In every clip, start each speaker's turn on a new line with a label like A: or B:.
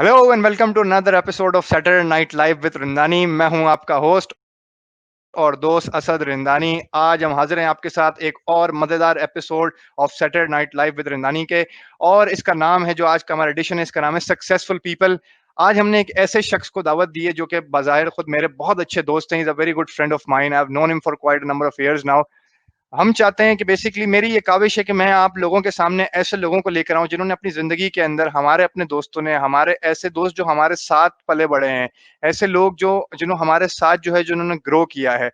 A: Hello and welcome to another episode of Saturday Night Live with Rindani. मैं हूं आपका host और दोस्त असद रिंदानी। आज हम हाजिर हैं आपके साथ एक और मज़ेदार episode of Saturday Night Live with Rindani के, और इसका नाम है, जो आज का हमारा एडिशन है, इसका नाम है सक्सेसफुल पीपल। आज हमने एक ऐसे शख्स को दावत दी है जो कि बाज़ाहिर खुद मेरे बहुत अच्छे दोस्त हैं। Is a very good friend of mine. I have known him for quite a number of years now. हम चाहते हैं कि बेसिकली मेरी ये काविश है कि मैं आप लोगों के सामने ऐसे लोगों को लेकर आऊं जिन्होंने अपनी ज़िंदगी के अंदर, हमारे अपने दोस्तों ने, हमारे ऐसे दोस्त जो हमारे साथ पले बड़े हैं, ऐसे लोग जो जिन्होंने हमारे साथ जो है जिन्होंने ग्रो किया है,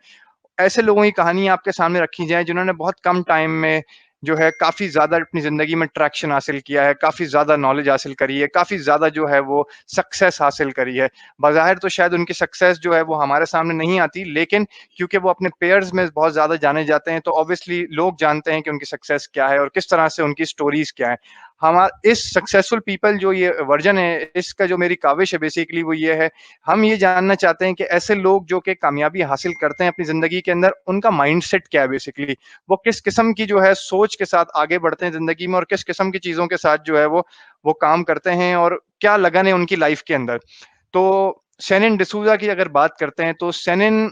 A: ऐसे लोगों की कहानियाँ आपके सामने रखी जाएँ जिन्होंने बहुत कम टाइम में जो है काफ़ी ज़्यादा अपनी ज़िंदगी में ट्रैक्शन हासिल किया है, काफ़ी ज़्यादा नॉलेज हासिल करी है, काफ़ी ज़्यादा जो है वो सक्सेस हासिल करी है। बज़ाहिर तो शायद उनकी सक्सेस जो है वो हमारे सामने नहीं आती, लेकिन क्योंकि वो अपने पेयर्स में बहुत ज़्यादा जाने जाते हैं, तो ऑब्वियसली लोग जानते हैं कि उनकी सक्सेस क्या है और किस तरह से उनकी स्टोरीज़ क्या है। इस सक्सेसफुल पीपल जो ये वर्ज़न है, इसका जो मेरी काविश है बेसिकली वो ये है, हम ये जानना चाहते हैं कि ऐसे लोग जो कि कामयाबी हासिल करते हैं अपनी ज़िंदगी के अंदर, उनका माइंडसेट क्या है बेसिकली? वो किस किस्म की जो है सोच के साथ आगे बढ़ते हैं ज़िंदगी में, और किस किस्म की चीज़ों के साथ जो है वो काम करते हैं, और क्या लगन है उनकी लाइफ़ के अंदर। तो शेनन डिसूज़ा की अगर बात करते हैं, तो शेनन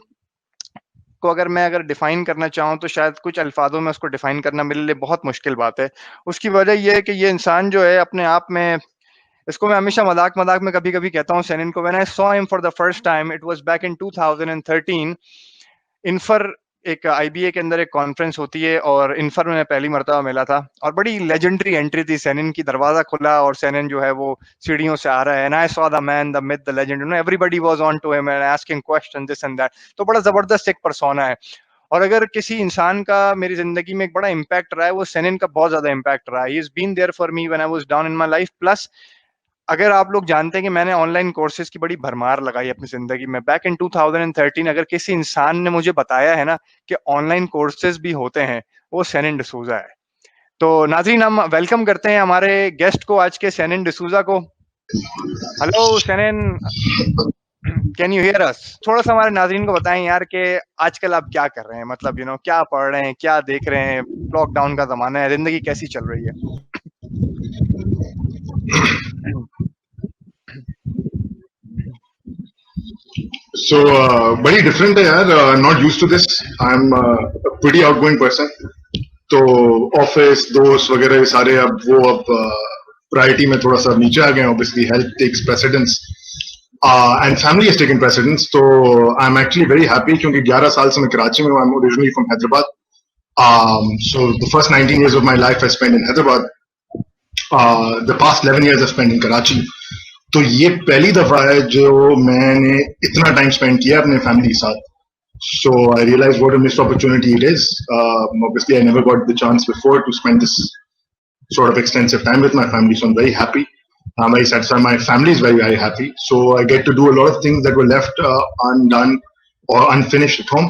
A: को अगर डिफ़ाइन करना चाहूँ, तो शायद कुछ अल्फ़ाज़ों में उसको डिफ़ाइन करना मेरे लिए बहुत मुश्किल बात है। उसकी वजह ये है कि ये इंसान जो है अपने आप में, इसको मैं हमेशा मज़ाक-मज़ाक में कभी-कभी कहता हूँ शेनन को, when I saw him for the first time, it was back in 2013। इन्फर एक आईबीए के अंदर एक कॉन्फ्रेंस होती है, और इन्फर में मैं पहली मर्तबा मिला था, और बड़ी लेजेंडरी एंट्री थी शेनन की। दरवाज़ा खुला और शेनन जो है वो सीढ़ियों से आ रहा है, and I saw the man, the myth, the legend, everybody was on to him and asking question, this and that. तो बड़ा ज़बरदस्त एक पर्सोना है। और अगर किसी इंसान का मेरी ज़िंदगी में एक बड़ा इम्पैक्ट रहा है, वो शेनन का बहुत ज़्यादा इम्पैक्ट रहा है। He has been there for me when I was down in my life. Plus अगर आप लोग जानते हैं कि मैंने ऑनलाइन कोर्सेज़ की बड़ी भरमार लगाई अपनी ज़िंदगी में। बैक इन 2013 अगर किसी इंसान ने मुझे बताया है ना कि ऑनलाइन कोर्सेज़ भी होते हैं, वो शेनन डिसूज़ा है। तो नाज़रीन, हम वेलकम करते हैं हमारे गेस्ट को, आज के शेनन डिसूज़ा को। Hello Shannon, can you here अस? थोड़ा-सा हमारे नाज़रीन को बताएँ यार कि आजकल आप क्या कर रहे हैं? मतलब क्या पढ़ रहे हैं, क्या देख रहे हैं? लॉकडाउन का ज़माना है, ज़िंदगी कैसी चल रही है?
B: बड़ी डिफरेंट है यार. Not used to this. I am pretty outgoing person. तो ऑफिस दोस्त वगैरह ये सारे अब प्रायोरिटी में थोड़ा सा नीचे आ गए. Obviously health takes precedence and family has taken precedence. तो I am actually very happy क्योंकि 11 साल से मैं कराची में हूँ. I am originally from Hyderabad. So the first 19 years of my life I spent in Hyderabad. The past 11 years I spent in Karachi. तो ये पहली दफा है जो मैंने इतना टाइम स्पेंड किया अपने फैमिली के साथ. So I realized what a missed opportunity it is. Obviously, I never got the chance before to spend this sort of extensive time with my family. So I'm very happy. I'm very satisfied. My family is very, very happy. So I get to do a lot of things that were left undone or unfinished at home.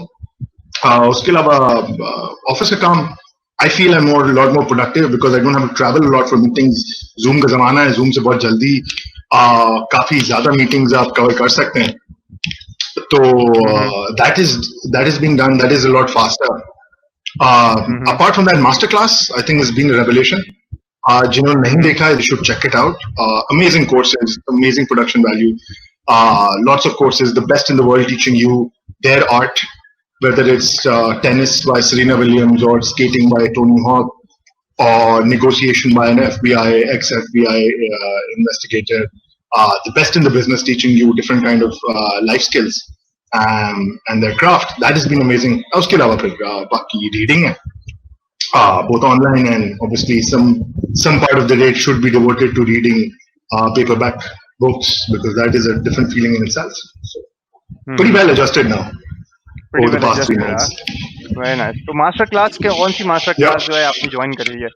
B: उसके अलावा office का काम, I feel I'm a lot more productive because I don't have to travel a lot for meetings. Zoom का जमाना है. Zoom से बहुत जल्दी काफी ज्यादा मीटिंग्स आप कवर कर सकते हैं. तो that is being done. That is a lot faster. Apart from that, masterclass I think has been a revelation. जिन्होंने नहीं देखा, you should check it out. Amazing courses, amazing production value. Lots of courses, the best in the world teaching you their art, whether it's tennis by Serena Williams or skating by Tony Hawk or negotiation by an FBI, ex-FBI investigator. The best in the business teaching you different kind of life skills and their craft. That has been amazing. उसके अलावा फिर बाकी reading है. Both online and obviously some part of the day should be devoted to reading paperback books because that is a different feeling in itself. So pretty well adjusted now over the past 3 months.
A: Very nice. तो master class के कौन सी master class जो है आपने join करी है?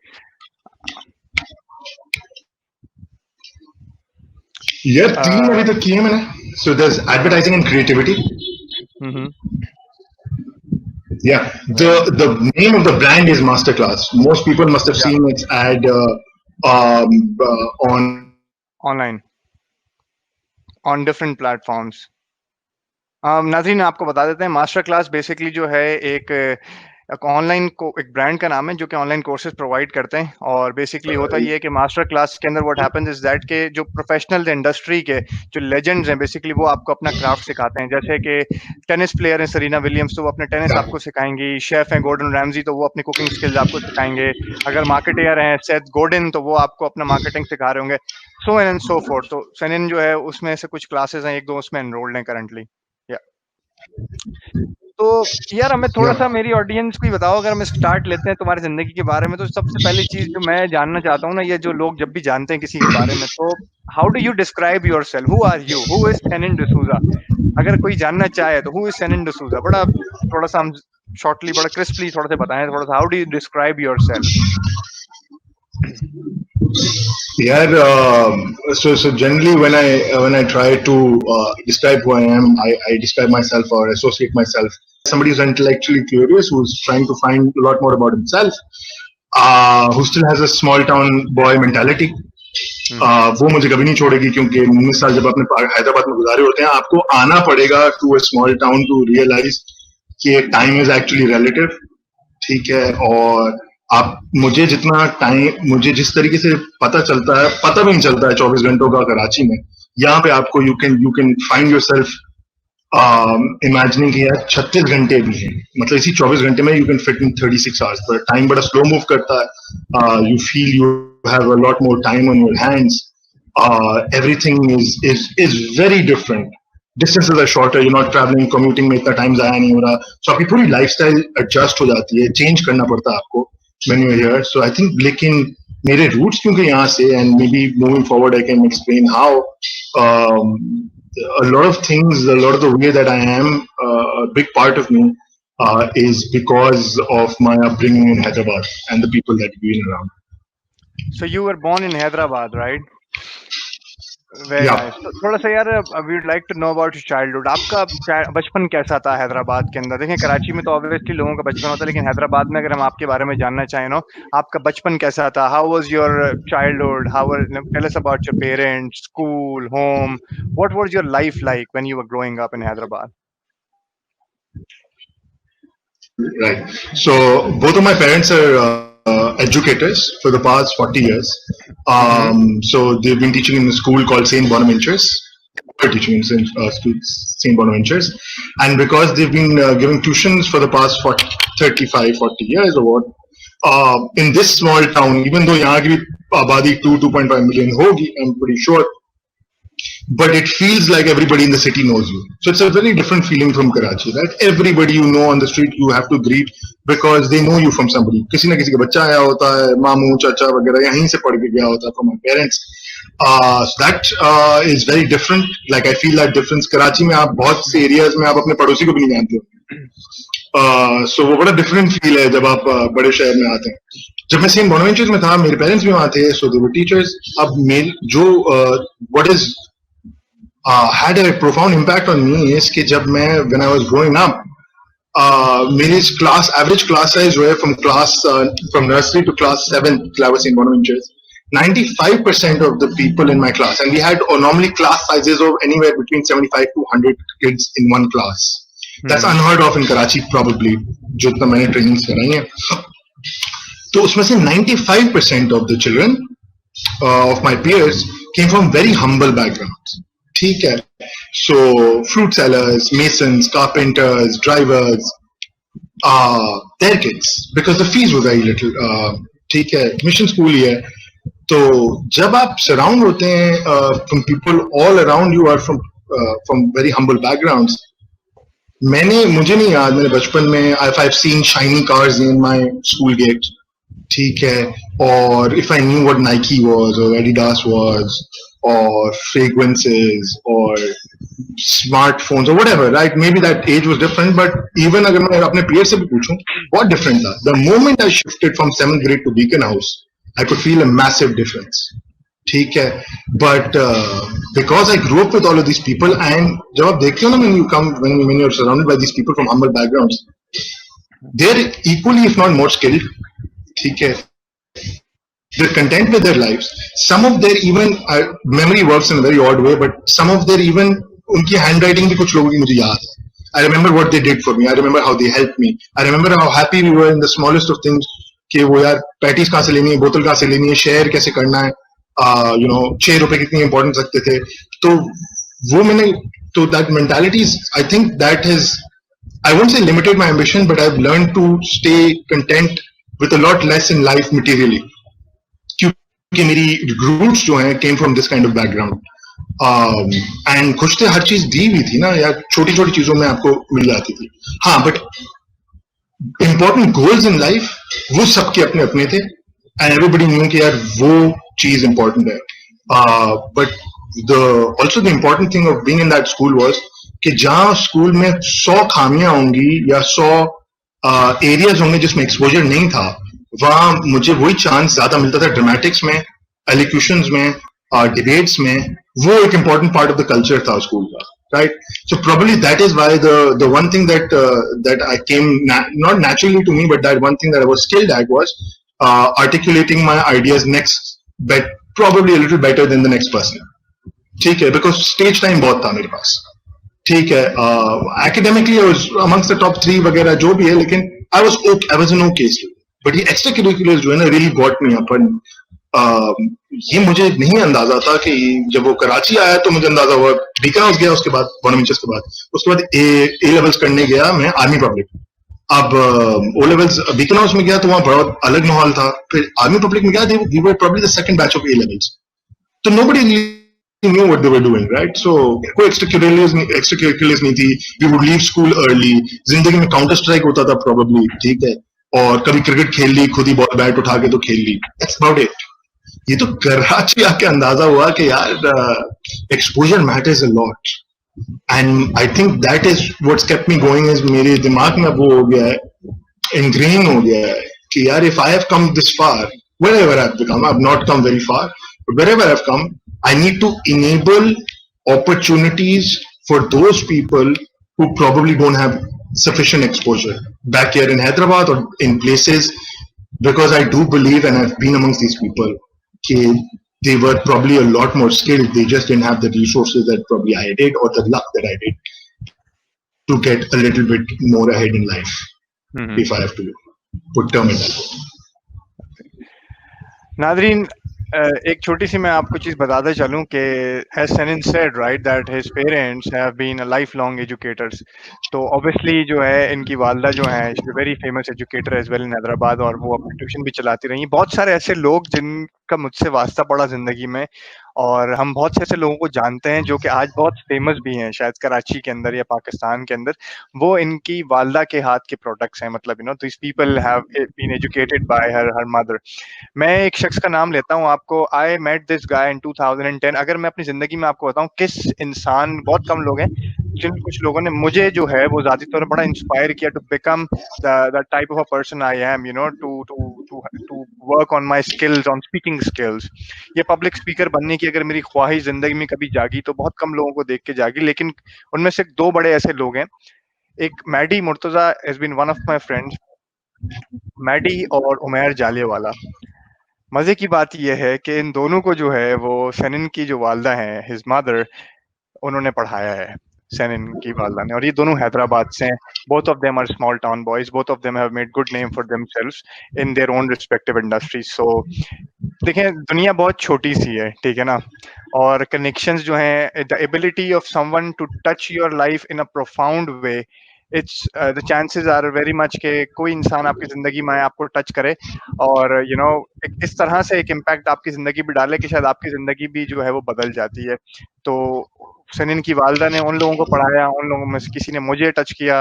B: यार 3 अभी तक किए मैंने. So there's advertising and creativity. Yeah, the name of the brand is Masterclass. Most people must have seen its ad
A: online on different platforms. नाज़रीन, आपको बता देते हैं, मास्टर क्लास बेसिकली जो है एक ऑनलाइन एक ब्रांड का नाम है जो कि ऑनलाइन कोर्सेज प्रोवाइड करते हैं, और बेसिकली होता ये है कि मास्टर क्लास के अंदर व्हाट हैपेंस इज दैट के जो प्रोफेशनल इंडस्ट्री के जो लेजेंड्स हैं बेसिकली वो आपको अपना क्राफ्ट सिखाते हैं। जैसे कि टेनिस प्लेयर हैं सरीना विलियम्स, तो वो अपने टेनिस आपको सिखाएंगी। शेफ हैं गॉर्डन रैमजी, तो वो अपनी कुकिंग स्किल्स आपको सिखाएंगे। अगर मार्केटियर हैं सेथ गोडिन, तो वो आपको अपना मार्केटिंग सिखा रहे होंगे, सो एन एंड सो फोर्थ। तो सेनिन जो है उसमें से कुछ क्लासेस हैं, एक दो उसमें एनरोल्ड हैं करंटली। तो यार हमें थोड़ा सा मेरी ऑडियंस को ही बताओ, अगर हम स्टार्ट लेते हैं तुम्हारी जिंदगी के बारे में, तो सबसे पहली चीज जो मैं जानना चाहता हूँ ना, ये जो लोग जब भी जानते हैं किसी के बारे में, तो how do you describe yourself, who are you, who is Senin D'Souza? अगर कोई जानना चाहे तो हु इज सेनिन डिसूजा, बड़ा थोड़ा सा हम शॉर्टली बड़ा क्रिस्पली थोड़ा सा बताएं, थोड़ा सा how do you describe your self?
B: Yeah, so generally when I try to describe who I am, I describe myself or associate myself somebody who's intellectually curious, who's trying to find a lot more about himself, who still has a small town boy mentality. वो मुझे कभी नहीं छोड़ेगी, क्योंकि 19 साल जब आपने हैदराबाद में गुजारे होते हैं, आपको आना पड़ेगा to a small town to realise कि टाइम इज एक्चुअली रिलेटिव, ठीक है। और आप मुझे जिस तरीके से पता चलता है, पता भी नहीं चलता है 24 घंटों का कराची में, यहाँ पे आपको you can find your self imagining कि यार 36 घंटे भी हैं, मतलब इसी 24 घंटे में you can fit in 36 hours, पर टाइम बड़ा स्लो मूव करता है। You feel you have a lot more time on your hands, everything is very different, distances are shorter, you not travelling, commuting में इतना टाइम जाया नहीं हो रहा, सो आपकी पूरी लाइफस्टाइल एडजस्ट हो जाती है, चेंज करना पड़ता है आपको when you're here. So I think लेकिन मेरे roots क्योंकि यहाँ से, and maybe moving forward I can explain how a lot of things, a lot of the way that I am, a big part of me is because of my upbringing in Hyderabad and the people that we've been around.
A: So you were born in Hyderabad, right? Very
B: Yeah.
A: nice. तो थोड़ा सा यार we would like to know about your childhood, आपका बचपन कैसा था हैदराबाद के अंदर? देखें कराची में तो ऑब्वियसली लोगों का बचपन होता है, लेकिन हैदराबाद में अगर हम आपके बारे में जानना चाहें नो, आपका बचपन कैसा था? How was your childhood? Tell us about your parents, school, home, what was your life like when you were growing up in Hyderabad?
B: Right. So both of my parents are educators for the past 40 years. So they've been teaching in a school called St. Bonaventures. Teaching in St. Bonaventures. And because they've been giving tuitions for the past 40 years or what, in this small town, even though यहाँ की आबादी 2.5 million होगी, I'm pretty sure, but it feels like everybody in the city knows you. So it's a very different feeling from Karachi, right? Everybody you know on the street you have to greet because they know you from somebody. किसी ना किसी का बच्चा आया होता है, मामू चाचा वगैरह यहीं से पढ़ के गया होता है, from my parents. So that is very different. Like I feel that difference. Karachi में आप बहुत से areas में आप अपने पड़ोसी को भी नहीं जानते हो. So वो बड़ा different feel है जब आप बड़े शहर में आते हैं. जब मैं सेंट बोनावेंचर्स में था, मेरे पेरेंट्स भी वहाँ थे, so they were teachers. अब मेरे जो what is had a profound impact on me is कि जब मैं when I was growing up, मेरी class average class size जो है from nursery to class 7th class in Bonaventures, 95% of the people in my class, and we had normally class sizes of anywhere between 75 to 100 kids in one class. That's unheard of in Karachi probably, जो इतना मैंने trainings कराई हैं. तो उसमें से 95% of the children of my peers came from very humble backgrounds. ठीक है, so fruit sellers, masons, carpenters, drivers, their kids, because the fees were very little. ठीक है, mission school ही है, तो जब आप surround होते हैं from people all around you are from very humble backgrounds. मुझे नहीं याद, मेरे बचपन में I've seen shiny cars in my school gate, ठीक है, or if I knew what Nike was or Adidas was, or fragrances or smartphones or whatever, right? Maybe that age was different, but even अगर मैं अपने peers से भी पूछूं, बहुत different था. The moment I shifted from 7th grade to Beacon House, I could feel a massive difference. ठीक है, but because I grew up with all of these people, and जब आप देखते हो ना, when you're surrounded by these people from humble backgrounds, they're equally if not more skilled. ठीक है, they're content with their lives. Some of their even memory works in a very odd way, but some of their even उनकी handwriting भी कुछ लोगों की मुझे याद है. I remember what they did for me. I remember how they helped me. I remember how happy we were in the smallest of things. कि वो यार पैटीज कहाँ से लेनी है, बोतल कहाँ से लेनी है, शेयर कैसे करना है, यू नो 6 रुपए कितनी इंपॉर्टेंट रखते थे. तो वो मैंने, तो that mentality, I think that has, I won't say limited my ambition, but I've learned to stay content with a lot less in life materially. क्योंकि मेरी roots जो हैं came from this kind of background. And खुश थे, हर चीज दी हुई थी ना यार, छोटी छोटी चीजों में आपको मिल जाती थी. हाँ, but important goals in life वो सबके अपने अपने थे, एंड एवरीबडी न्यू कि यार वो चीज इंपॉर्टेंट है. But the also the important thing of being in that school was कि जहां स्कूल में 100 खामियां होंगी या 100 एरियाज होंगे जिसमें एक्सपोजर नहीं था, वहां मुझे वही चांस ज्यादा मिलता था ड्रामेटिक्स में, एलिक्यूशंस में, डिबेट्स में. वो एक important part of the culture था स्कूल का, right? So probably that is why the one thing that I came not naturally to me, but that one thing that I was skilled at was articulating my ideas probably a little better than the next person. ठीक है, because stage time बहुत था मेरे पास. ठीक है, academically I was amongst the top 3 वगैरह जो भी है, लेकिन I was an okay student. But ये extracurriculars जो है ना really got me up. ये मुझे नहीं अंदाजा था कि जब वो कराची आया तो मुझे अंदाजा हुआ. बीकन हाउस गया, उसके बाद बोनावेंचर्स के बाद, उसके बाद ए लेवल्स करने गया मैं आर्मी पब्लिक. अब ओ लेवल्स बीकन हाउस में गया तो वहां बहुत अलग माहौल था. फिर आर्मी पब्लिक में गया, we were probably the second batch of A levels. तो nobody knew what they were doing, right? So कोई extracurriculars नहीं थी. We would leave school early. जिंदगी में काउंटर स्ट्राइक होता था probably, ठीक है, और कभी क्रिकेट खेल ली, खुद ही बॉल बैट उठा के तो खेल ली. That's about it. ये तो कराची आके अंदाजा हुआ कि यार exposure matters a lot, and I think that is what's kept me going. Is मेरे दिमाग में वो हो गया है, इनग्रेन हो गया है कि यार if I have come this far, wherever I've become, I've not come very far, but wherever I've come, I need to enable opportunities for those people who probably don't have sufficient exposure back here in Hyderabad or in places, because I do believe, and I've been amongst these people, they were probably a lot more skilled. They just didn't have the resources that probably I did, or the luck that I did, to get a little bit more ahead in life. If I have to put term in that way.
A: Nadreen, एक छोटी सी मैं आपको चीज बताते चलूं कि as Sanin said, right, that his parents have been a lifelong educators. तो obviously जो है इनकी वालदा जो है she's a very famous educator as well in Hyderabad, और वो अपनी ट्यूशन भी चलाती रही. बहुत सारे ऐसे लोग जिनका मुझसे वास्ता पड़ा जिंदगी में, और हम बहुत से ऐसे लोगों को जानते हैं जो कि आज बहुत फेमस भी हैं शायद कराची के अंदर या पाकिस्तान के अंदर. वो इनकी वालदा के हाथ के प्रोडक्ट्स हैं. मतलब you know this people have been educated by her mother. मैं एक शख्स का नाम लेता हूँ आपको. I met this guy in 2010. अगर मैं अपनी जिंदगी में आपको बताऊं किस इंसान, बहुत कम लोग हैं कुछ लोगों ने मुझे जो है वो ज़ाती तौर पर बड़ा इंस्पायर किया to become the type of a person I am, you know, to work on my skills, on speaking skills. ये पब्लिक स्पीकर बनने की अगर मेरी ख्वाहिश जिंदगी में कभी जागी तो बहुत कम लोगों को देख के जागी, लेकिन उनमें से 2 बड़े ऐसे लोग हैं. एक Maddy Murtaza has been one of my friends, Maddy और उमैर जालियावाला. मजे की बात यह है कि इन दोनों को जो है वो सनिन की जो वालदा हैं, हिज मदर, उन्होंने पढ़ाया है सनिन की वालदा ने, और ये दोनों हैदराबाद से हैं. Both of them are small town boys. Both of them have made good name for themselves in their own respective industries. So देखें, दुनिया बहुत छोटी सी है, ठीक है ना, और कनेक्शंस जो हैं, the ability of someone to touch your life in a profound way, it's the chances are very much के कोई इंसान आपकी जिंदगी में आपको टच करे और यू नो इस तरह से एक इम्पैक्ट आपकी जिंदगी पे डाले कि शायद आपकी जिंदगी भी जो है वो बदल जाती है. तो सनिन की वालदा ने उन लोगों को पढ़ाया, उन लोगों में से किसी ने मुझे टच किया,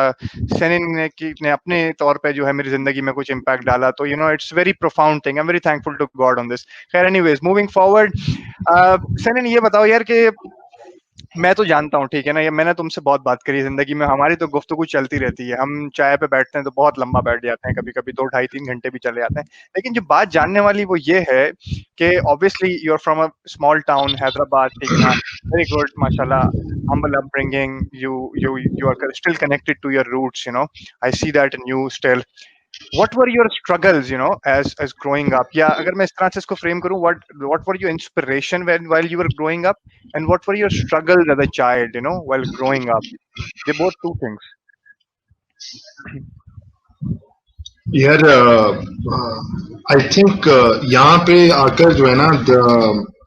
A: सनिन ने अपने तौर पे जो है मेरी जिंदगी में कुछ इम्पैक्ट डाला. तो you know it's very profound thing. I am very thankful to God on this. खैर, एनीवेज, मूविंग फॉरवर्ड, सनिन ये बताओ यार कि मैं तो जानता हूँ, ठीक है ना, ये मैंने तुमसे बहुत बात करी जिंदगी में, हमारी तो गुफ्तगू चलती रहती है. हम चाय पे बैठते हैं तो बहुत लंबा बैठ जाते हैं, कभी कभी 2 ढाई 3 घंटे भी चले जाते हैं. लेकिन जो बात जानने वाली वो ये है कि obviously you are from a small town Hyderabad, ठीक है ना, वेरी गुड, माशाल्लाह, humble upbringing, you are still connected to your roots, you know, I see that in you still. What were your struggles, you know, as growing up? या अगर मैं इस तरह से इसको फ्रेम करूं, what were your inspiration while you were growing up, and what were your struggles as a child, you know, while growing up? They're both two things.
B: यार I think यहाँ पे आकर जो है ना,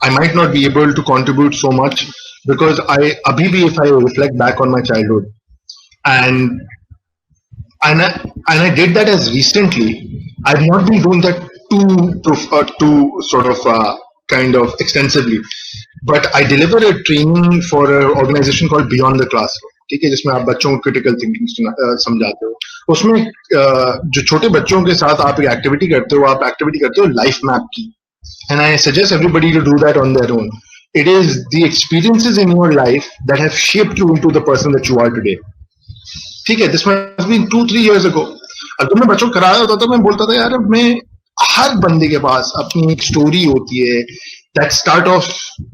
B: I might not be able to contribute so much because I अभी भी if I reflect back on my childhood and and I did that as recently. I've not been doing that too sort of kind of extensively, but I deliver a training for an organization called Beyond the Classroom. ठीक है, जिसमें आप बच्चों को critical thinking समझाते हो. उसमें जो छोटे बच्चों के साथ आप एक एक्टिविटी करते हो, आप एक्टिविटी करते हो लाइफ मैप की. And I suggest everybody to do that on their own. It is the experiences in your life that have shaped you into the person that you are today. ठीक है, this must been 2-3 years ago. अब जब मैं बच्चों को कराया होता था, मैं बोलता था यार, मैं हर बंदे के पास अपनी एक स्टोरी होती है that start off,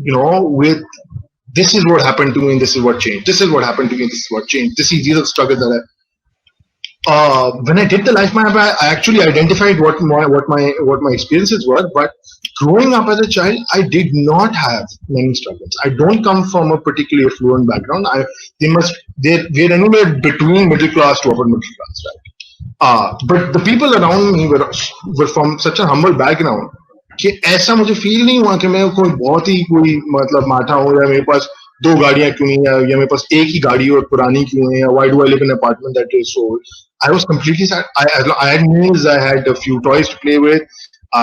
B: you know, with this is what happened to me and this is what changed. This is what happened to me and this is what changed. These are the struggles that when I did the life map, I actually identified what my experiences were. But growing up as a child, I did not have many struggles. I don't come from a particularly affluent background. They're anywhere between middle class to upper middle class, right? But the people around me were from such a humble background कि ऐसा मुझे feel नहीं हुआ कि मैं कोई बहुत ही कोई मतलब माठा हूँ, या मेरे पास 2 गाड़ियां क्यों नहीं है, या मेरे पास एक ही गाड़ी और पुरानी क्यों है, या why do I live in an apartment that is sold. I was completely sad. I had meals, I had a few toys to play with,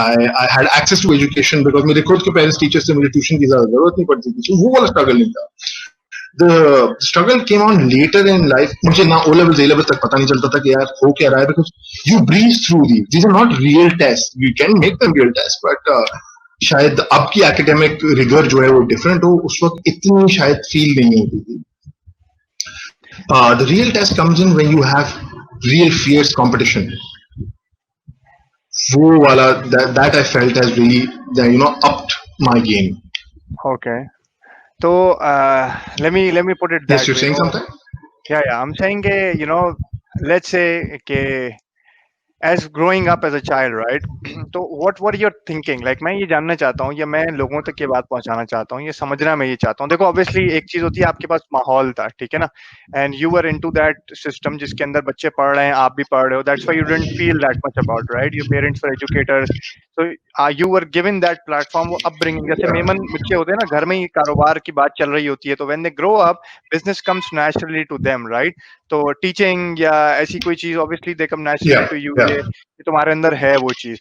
B: I had access to education because मेरे खुद के parents teachers से मुझे tuition की ज्यादा जरूरत नहीं पड़ती थी. वो वाला स्ट्रगल नहीं था. The struggle came on later in life. मुझे ना O levels A levels तक पता नहीं चलता था कि यार हो क्या रहा है, because you breeze through these. These are not real tests. You can make them real tests, but शायद अब की academic rigor जो है वो different हो, उस वक्त इतनी शायद feel नहीं होती थी. The real test comes in when you have real fierce competition. वो वाला that I felt has really, you know, upped my game.
A: Okay. So let me put it that
B: Yes, you're
A: way,
B: saying
A: you know.
B: something?
A: Yeah, I'm saying, you know, let's say, as growing up as a child, right? तो what are you thinking? Like मैं ये जानना चाहता हूँ, या मैं लोगों तक ये बात पहुंचाना चाहता हूँ, ये समझना मैं ये चाहता हूँ. देखो, obviously एक चीज होती है, आपके पास माहौल था, ठीक है ना, and you were into that system जिसके अंदर बच्चे पढ़ रहे हैं, आप भी पढ़ रहे हो. That's why you didn't feel that much about, right? Your parents were educators, so you were given that platform, वो upbringing. जैसे मेमन बच्चे होते हैं ना, घर में ही कारोबार की बात चल रही होती है, तो when they grow up, business comes naturally to them, right? तो टीचिंग या ऐसी कोई चीज, obviously they come naturally to you. ये तुम्हारे अंदर है वो चीज.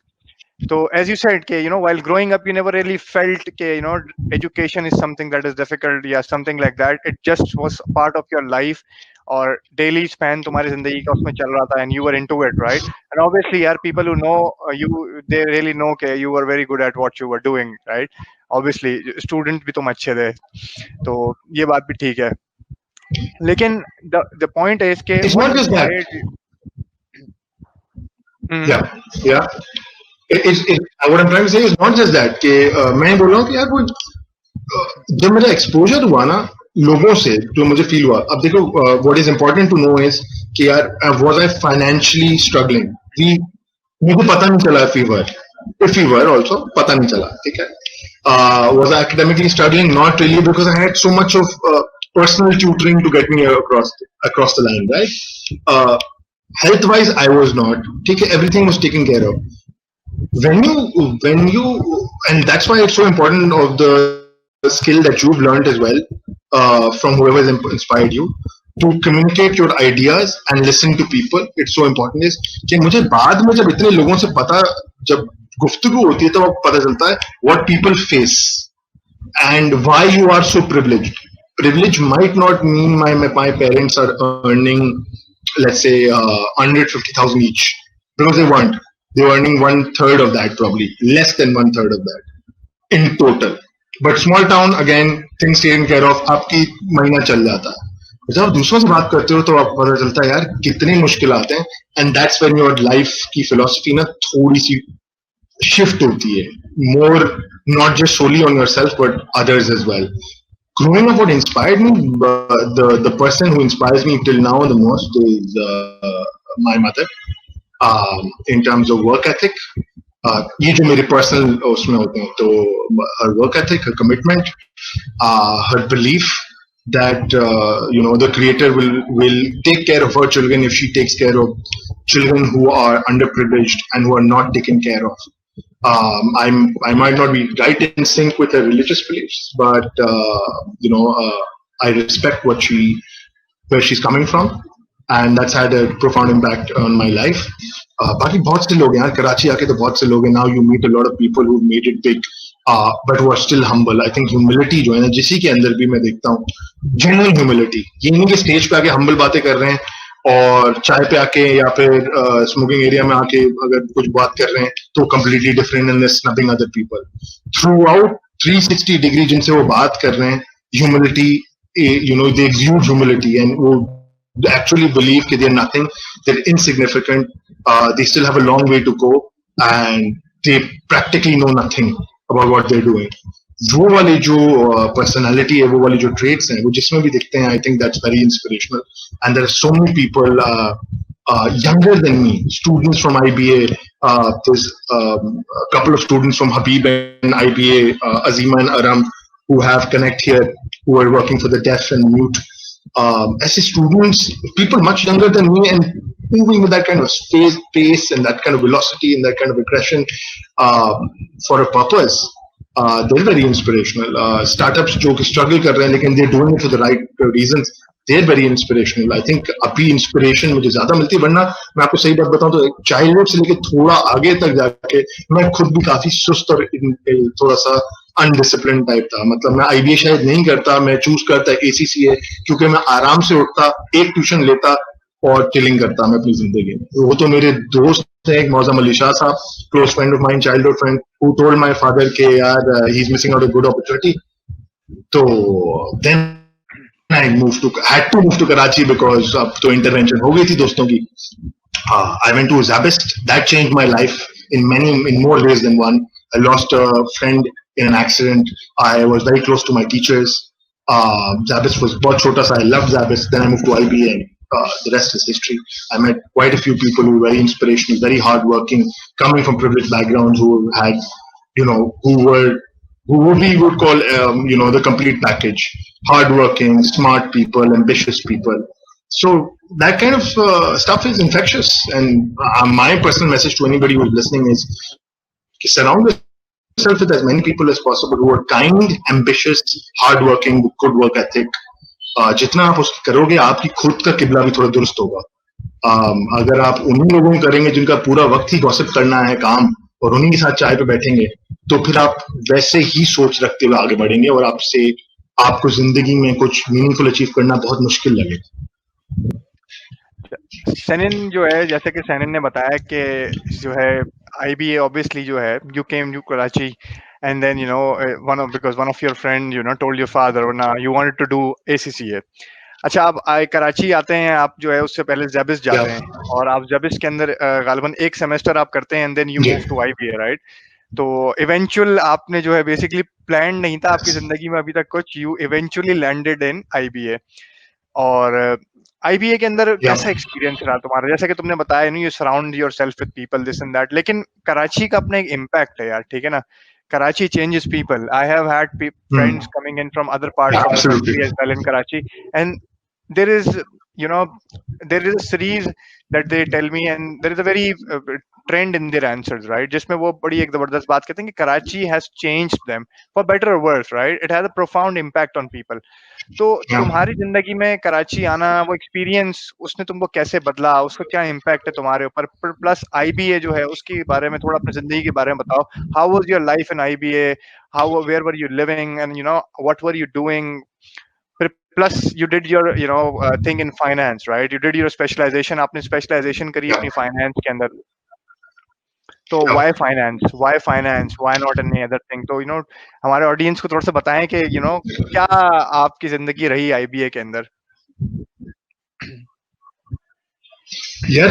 A: So as you said, you know, while growing up, you never really felt, you know, education is something that is difficult, yeah, something like that. It just was part of your life, or daily span तुम्हारी जिंदगी का उसमें चल रहा था, and you were into it, right? And obviously, यार, people who know you, they really know that you were very good at what you were doing, right? Obviously, student भी तुम अच्छे थे, तो ये बात भी ठीक है. लेकिन the point is कि
B: it's not just that. Yeah. What I'm trying to say is not just that कि मैं बोल रहा हूँ कि यार वो जब मेरा एक्सपोजर हुआ ना लोगों से, जो मुझे फील हुआ. अब देखो, what is important to know is कि यार was I financially struggling? मुझे पता नहीं चला if we were also पता नहीं चला, ठीक है. Was I academically struggling? Not really, because I had so much of personal tutoring to get me across the line, right? Health wise, I was not. Okay, everything was taken care of. When you, and that's why it's so important of the skill that you've learned as well, from whoever has inspired you, to communicate your ideas and listen to people. It's so important is कि मुझे बाद में जब इतने लोगों से जब गुफ्तगू होती है, तो पता चलता है what people face and why you are so privileged. Privilege might not mean my parents are earning, let's say, 150,000 each, because they weren't. They were earning 1/3 of that, probably less than 1/3 of that in total. But small town, again, things taken care of. आपकी महीना चल जाता है. जब आप दूसरों से बात करते हो तो आपको पता चलता है यार कितनी मुश्किलात हैं. And that's when your life की philosophy ना थोड़ी सी shift होती है. More not just solely on yourself but others as well. Growing up, what inspired me, the person who inspires me till now the most is my mother. In terms of work ethic, ये जो मेरे personal उसमें होते हैं, तो her work ethic, her commitment, her belief that the creator will take care of her children if she takes care of children who are underprivileged and who are not taken care of. I might not be right in sync with her religious beliefs, but I respect where she's coming from, and that's had a profound impact on my life. बाकी बहुत से लोग हैं यार, कराची आके तो बहुत से लोग हैं. Now you meet a lot of people who made it big, but who are still humble. I think humility जो है ना, जिसी के अंदर भी मैं देखता हूँ, genuine humility. ये नहीं कि स्टेज पे आके humble बातें कर रहे हैं और चाय पे आके या फिर स्मोकिंग एरिया में आके अगर कुछ बात कर रहे हैं तो completely different and they're snubbing other people. Throughout 360 degree जिनसे वो बात कर रहे हैं, humility, they exude humility and वो actually believe that they're nothing, they're insignificant, they still have a long way to go and they practically know nothing about what they're doing. वो वाली जो पर्सनालिटी है, वो वाली जो ट्रेट्स हैं, वो जिसमें भी दिखते हैं, I think that's very inspirational. And there are so many people younger than me, students from IBA, there's a couple of students from Habib and IBA, Azima and Aram, who have connect here, who are working for the deaf and mute. As students, people much younger than me and moving with that kind of pace and that kind of velocity and that kind of aggression for a purpose. They're very inspirational. Startups जो struggle कर रहे हैं लेकिन they're doing it for the right reasons. They're very inspirational. I think अभी inspiration मुझे ज़्यादा मिलती है, वरना मैं आपको सही बात बताऊं तो childhood से लेके थोड़ा आगे तक जाके मैं खुद भी काफी सुस्त और थोड़ा सा अनडिसिप्लिन टाइप था. मतलब मैं IBA शायद नहीं करता, मैं चूज करता ACCA क्योंकि मैं आराम से उठता, एक ट्यूशन लेता और चिलिंग करता मैं अपनी जिंदगी में. वो तो मेरे दोस्त थे, एक मौजम अली शाह साहब, close friend of mine, childhood friend, who told my father के यार he's missing out a good opportunity. तो then I had to move to Karachi because अब तो intervention हो गई थी दोस्तों की. I went to Zabist. That changed my life in more ways than one. I lost a friend in an accident. I was very close to my teachers. Zabist was बहुत छोटा सा. I loved Zabist. Then I moved to IBA and the rest is history. I met quite a few people who were very inspirational, very hardworking, coming from privileged backgrounds, who had, who we would call, the complete package. Hardworking, smart people, ambitious people. So that kind of stuff is infectious. And my personal message to anybody who's listening is surround yourself with as many people as possible who are kind, ambitious, hardworking, with good work ethic. जितना आप उसकी करोगे, आपकी खुद का किबला भी थोड़ा दुरुस्त होगा. अगर आप उन्हीं लोगों को करेंगे जिनका पूरा वक्त ही गॉसिप करना है काम, और उन्हीं के साथ चाय पे बैठेंगे, तो फिर आप वैसे ही सोच रखते हुए आगे बढ़ेंगे और आपको जिंदगी में कुछ मीनिंगफुल अचीव करना बहुत मुश्किल लगेगा.
A: सैनिन जो है, जैसे कि सैनिन ने बताया कि जो है IBA ऑब्वियसली जो है, you came to Karachi and then because one of your friend told your father you wanted to do ACCA. अच्छा, आप कराची आते हैं, आप जो है उससे पहले ज़ेबिस्ट जाते हैं और आप ज़ेबिस्ट के अंदर गालिबन एक सेमेस्टर आप करते हैं and then you move to IBA, right? तो इवेंचुअल आपने जो है बेसिकली प्लान नहीं था आपकी जिंदगी में अभी तक कुछ, you eventually landed in IBA. और IBA के अंदर कैसा एक्सपीरियंस रहा तुम्हारा? जैसे कि तुमने बताया you surround yourself with people this and that, लेकिन कराची का अपना एक इम्पैक्ट है यार, ठीक है ना? Karachi changes people. I have had friends coming in from other parts of the country as well in Karachi, and there is a series that they tell me, and there is a very trend in their answers, right? जिसमें वो बड़ी एक जबरदस्त बात कहते हैं कि Karachi has changed them for better or worse, right? It has a profound impact on people. तो तुम्हारी जिंदगी में कराची आना, वो एक्सपीरियंस उसने तुमको कैसे बदला, उसका क्या इम्पैक्ट है तुम्हारे ऊपर? प्लस IBA जो है उसके बारे में थोड़ा अपनी जिंदगी के बारे में बताओ. How was your life in IBA? Where were you living and what were you doing? Plus you did your thing in finance, right? You did your specialization. आपने specialization करी अपनी finance के अंदर. तो why finance? Why not any other thing? तो हमारे audience को थोड़ा सा बताएं कि क्या आपकी जिंदगी रही IBA के अंदर.
B: यार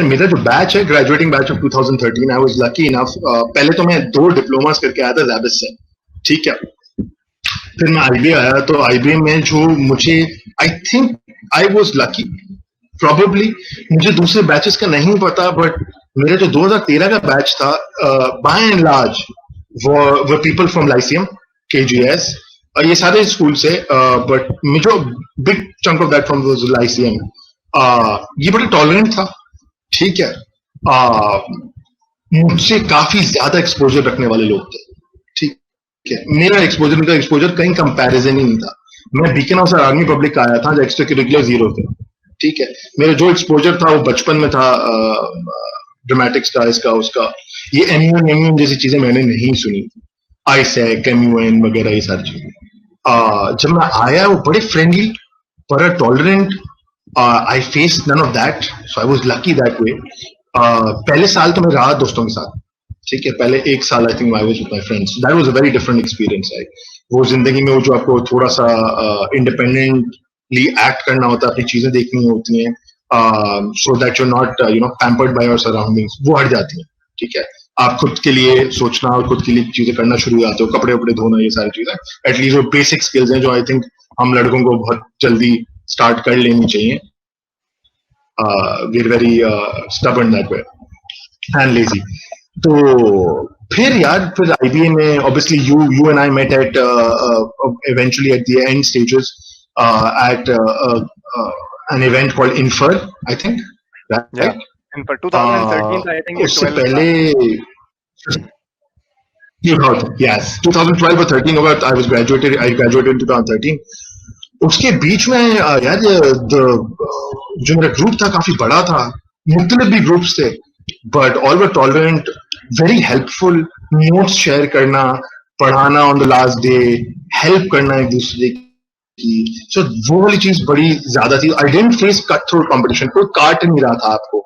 B: मेरा जो बैच है, graduating batch of 2013, I was lucky enough. पहले तो मैं 2 डिप्लोमास करके आया था ज़ेबिस्ट से, ठीक है. फिर मैं IBA आया, तो IBA में जो मुझे, I think I was lucky, probably मुझे दूसरे बैचेस का नहीं पता, बट मेरा जो 2013 का बैच था, by and large were people from Lyceum, KGS, ये सारे स्कूल से, but major big chunk of that from ICM. ये बड़ा टॉलरेंट था, ठीक है. मुझसे काफी ज्यादा एक्सपोजर रखने वाले लोग थे, ठीक है. मेरा एक्सपोजर, उनका एक्सपोजर कहीं कंपैरिजन ही नहीं था. मैं बीकन हाउस आर्मी पब्लिक का आया था, जो एक्स्ट्रा करिकुलर जीरो थे, ठीक है. मेरा जो एक्सपोजर था वो बचपन में था, ड्रामेटिक्स का, इसका उसका. ये MUN जैसी चीजें मैंने नहीं सुनी थी. ISEC, MUN वगैरह ये सारी चीजें. जब मैं आया वो बड़े फ्रेंडली, बड़ा tolerant. I face none of that, so I was lucky that way. पहले साल तो मैं रहा दोस्तों के साथ, ठीक है. पहले एक साल I think I was with my friends. That was a very different experience. वो जिंदगी में वो जो आपको थोड़ा सा इंडिपेंडेंटली एक्ट करना होता है, अपनी चीजें देखनी होती हैं, so that you not pampered by your surroundings, वो हट जाती हैं, ठीक है. आप खुद के लिए सोचना और खुद के लिए चीजें करना शुरू हो जाते हो, कपड़े वपड़े धोना, ये सारी चीजें. एटलीस्ट वो बेसिक स्किल्स हैं जो आई थिंक हम लड़कों को बहुत जल्दी स्टार्ट कर लेनी चाहिए. We are very stubborn that way and lazy. तो फिर यार, फिर IBA में obviously you and I met at eventually at the end stages at an event called Infer, I think, right?
A: Yeah, and for 2013 I think
B: उससे
A: 12
B: पहले 2012 or 13 होगा. I graduated in 2013. उसके बीच में यार जो मेरा ग्रुप था काफी बड़ा था, मुख्तलिफ भी ग्रुप्स थे, but all were tolerant, very helpful. Notes share करना, पढ़ाना on the last day, help करना एक दूसरे की. सो वो वाली चीज बड़ी ज्यादा थी. I didn't face cutthroat competition, कोई काट नहीं रहा था आपको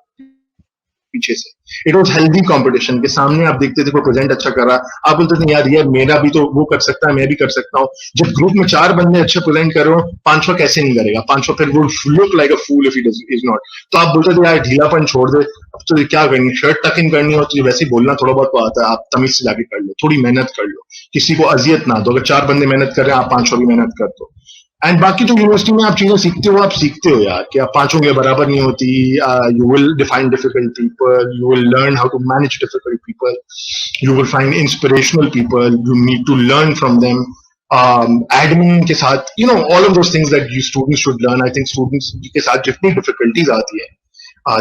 B: पीछे से. इट वॉज हेल्दी कॉम्पिटिशन के सामने आप देखते थे कोई प्रेजेंट अच्छा कर रहा, आप बोलते थे यार मेरा भी तो वो कर सकता है, मैं भी कर सकता हूँ. जब ग्रुप में 4 बंदे अच्छे प्रेजेंट कर रहे हो, 5वां कैसे नहीं करेगा? 5वां फिर वो look like a fool if is not. तो आप बोलते थे यार ढीलापन छोड़ दे, अब तो क्या करनी, शर्ट टक इन करनी हो तो वैसे ही बोलना थोड़ा बहुत तो आता है, आप तमीज से जाके कर लो, थोड़ी मेहनत कर लो, किसी को अजियत ना दो. अगर 4 बंदे मेहनत कर रहे हैं, आप 5वां भी मेहनत कर दो. एंड बाकी जो यूनिवर्सिटी में आप चीजें सीखते हो, आप सीखते हो यार कि आप 5 के बराबर नहीं होती. You will define difficult people, you will learn how to manage difficult people, you will find inspirational people, you need to learn from them. Admin के साथ all of those things that you students should learn. I think students के साथ जितनी difficulties आती है,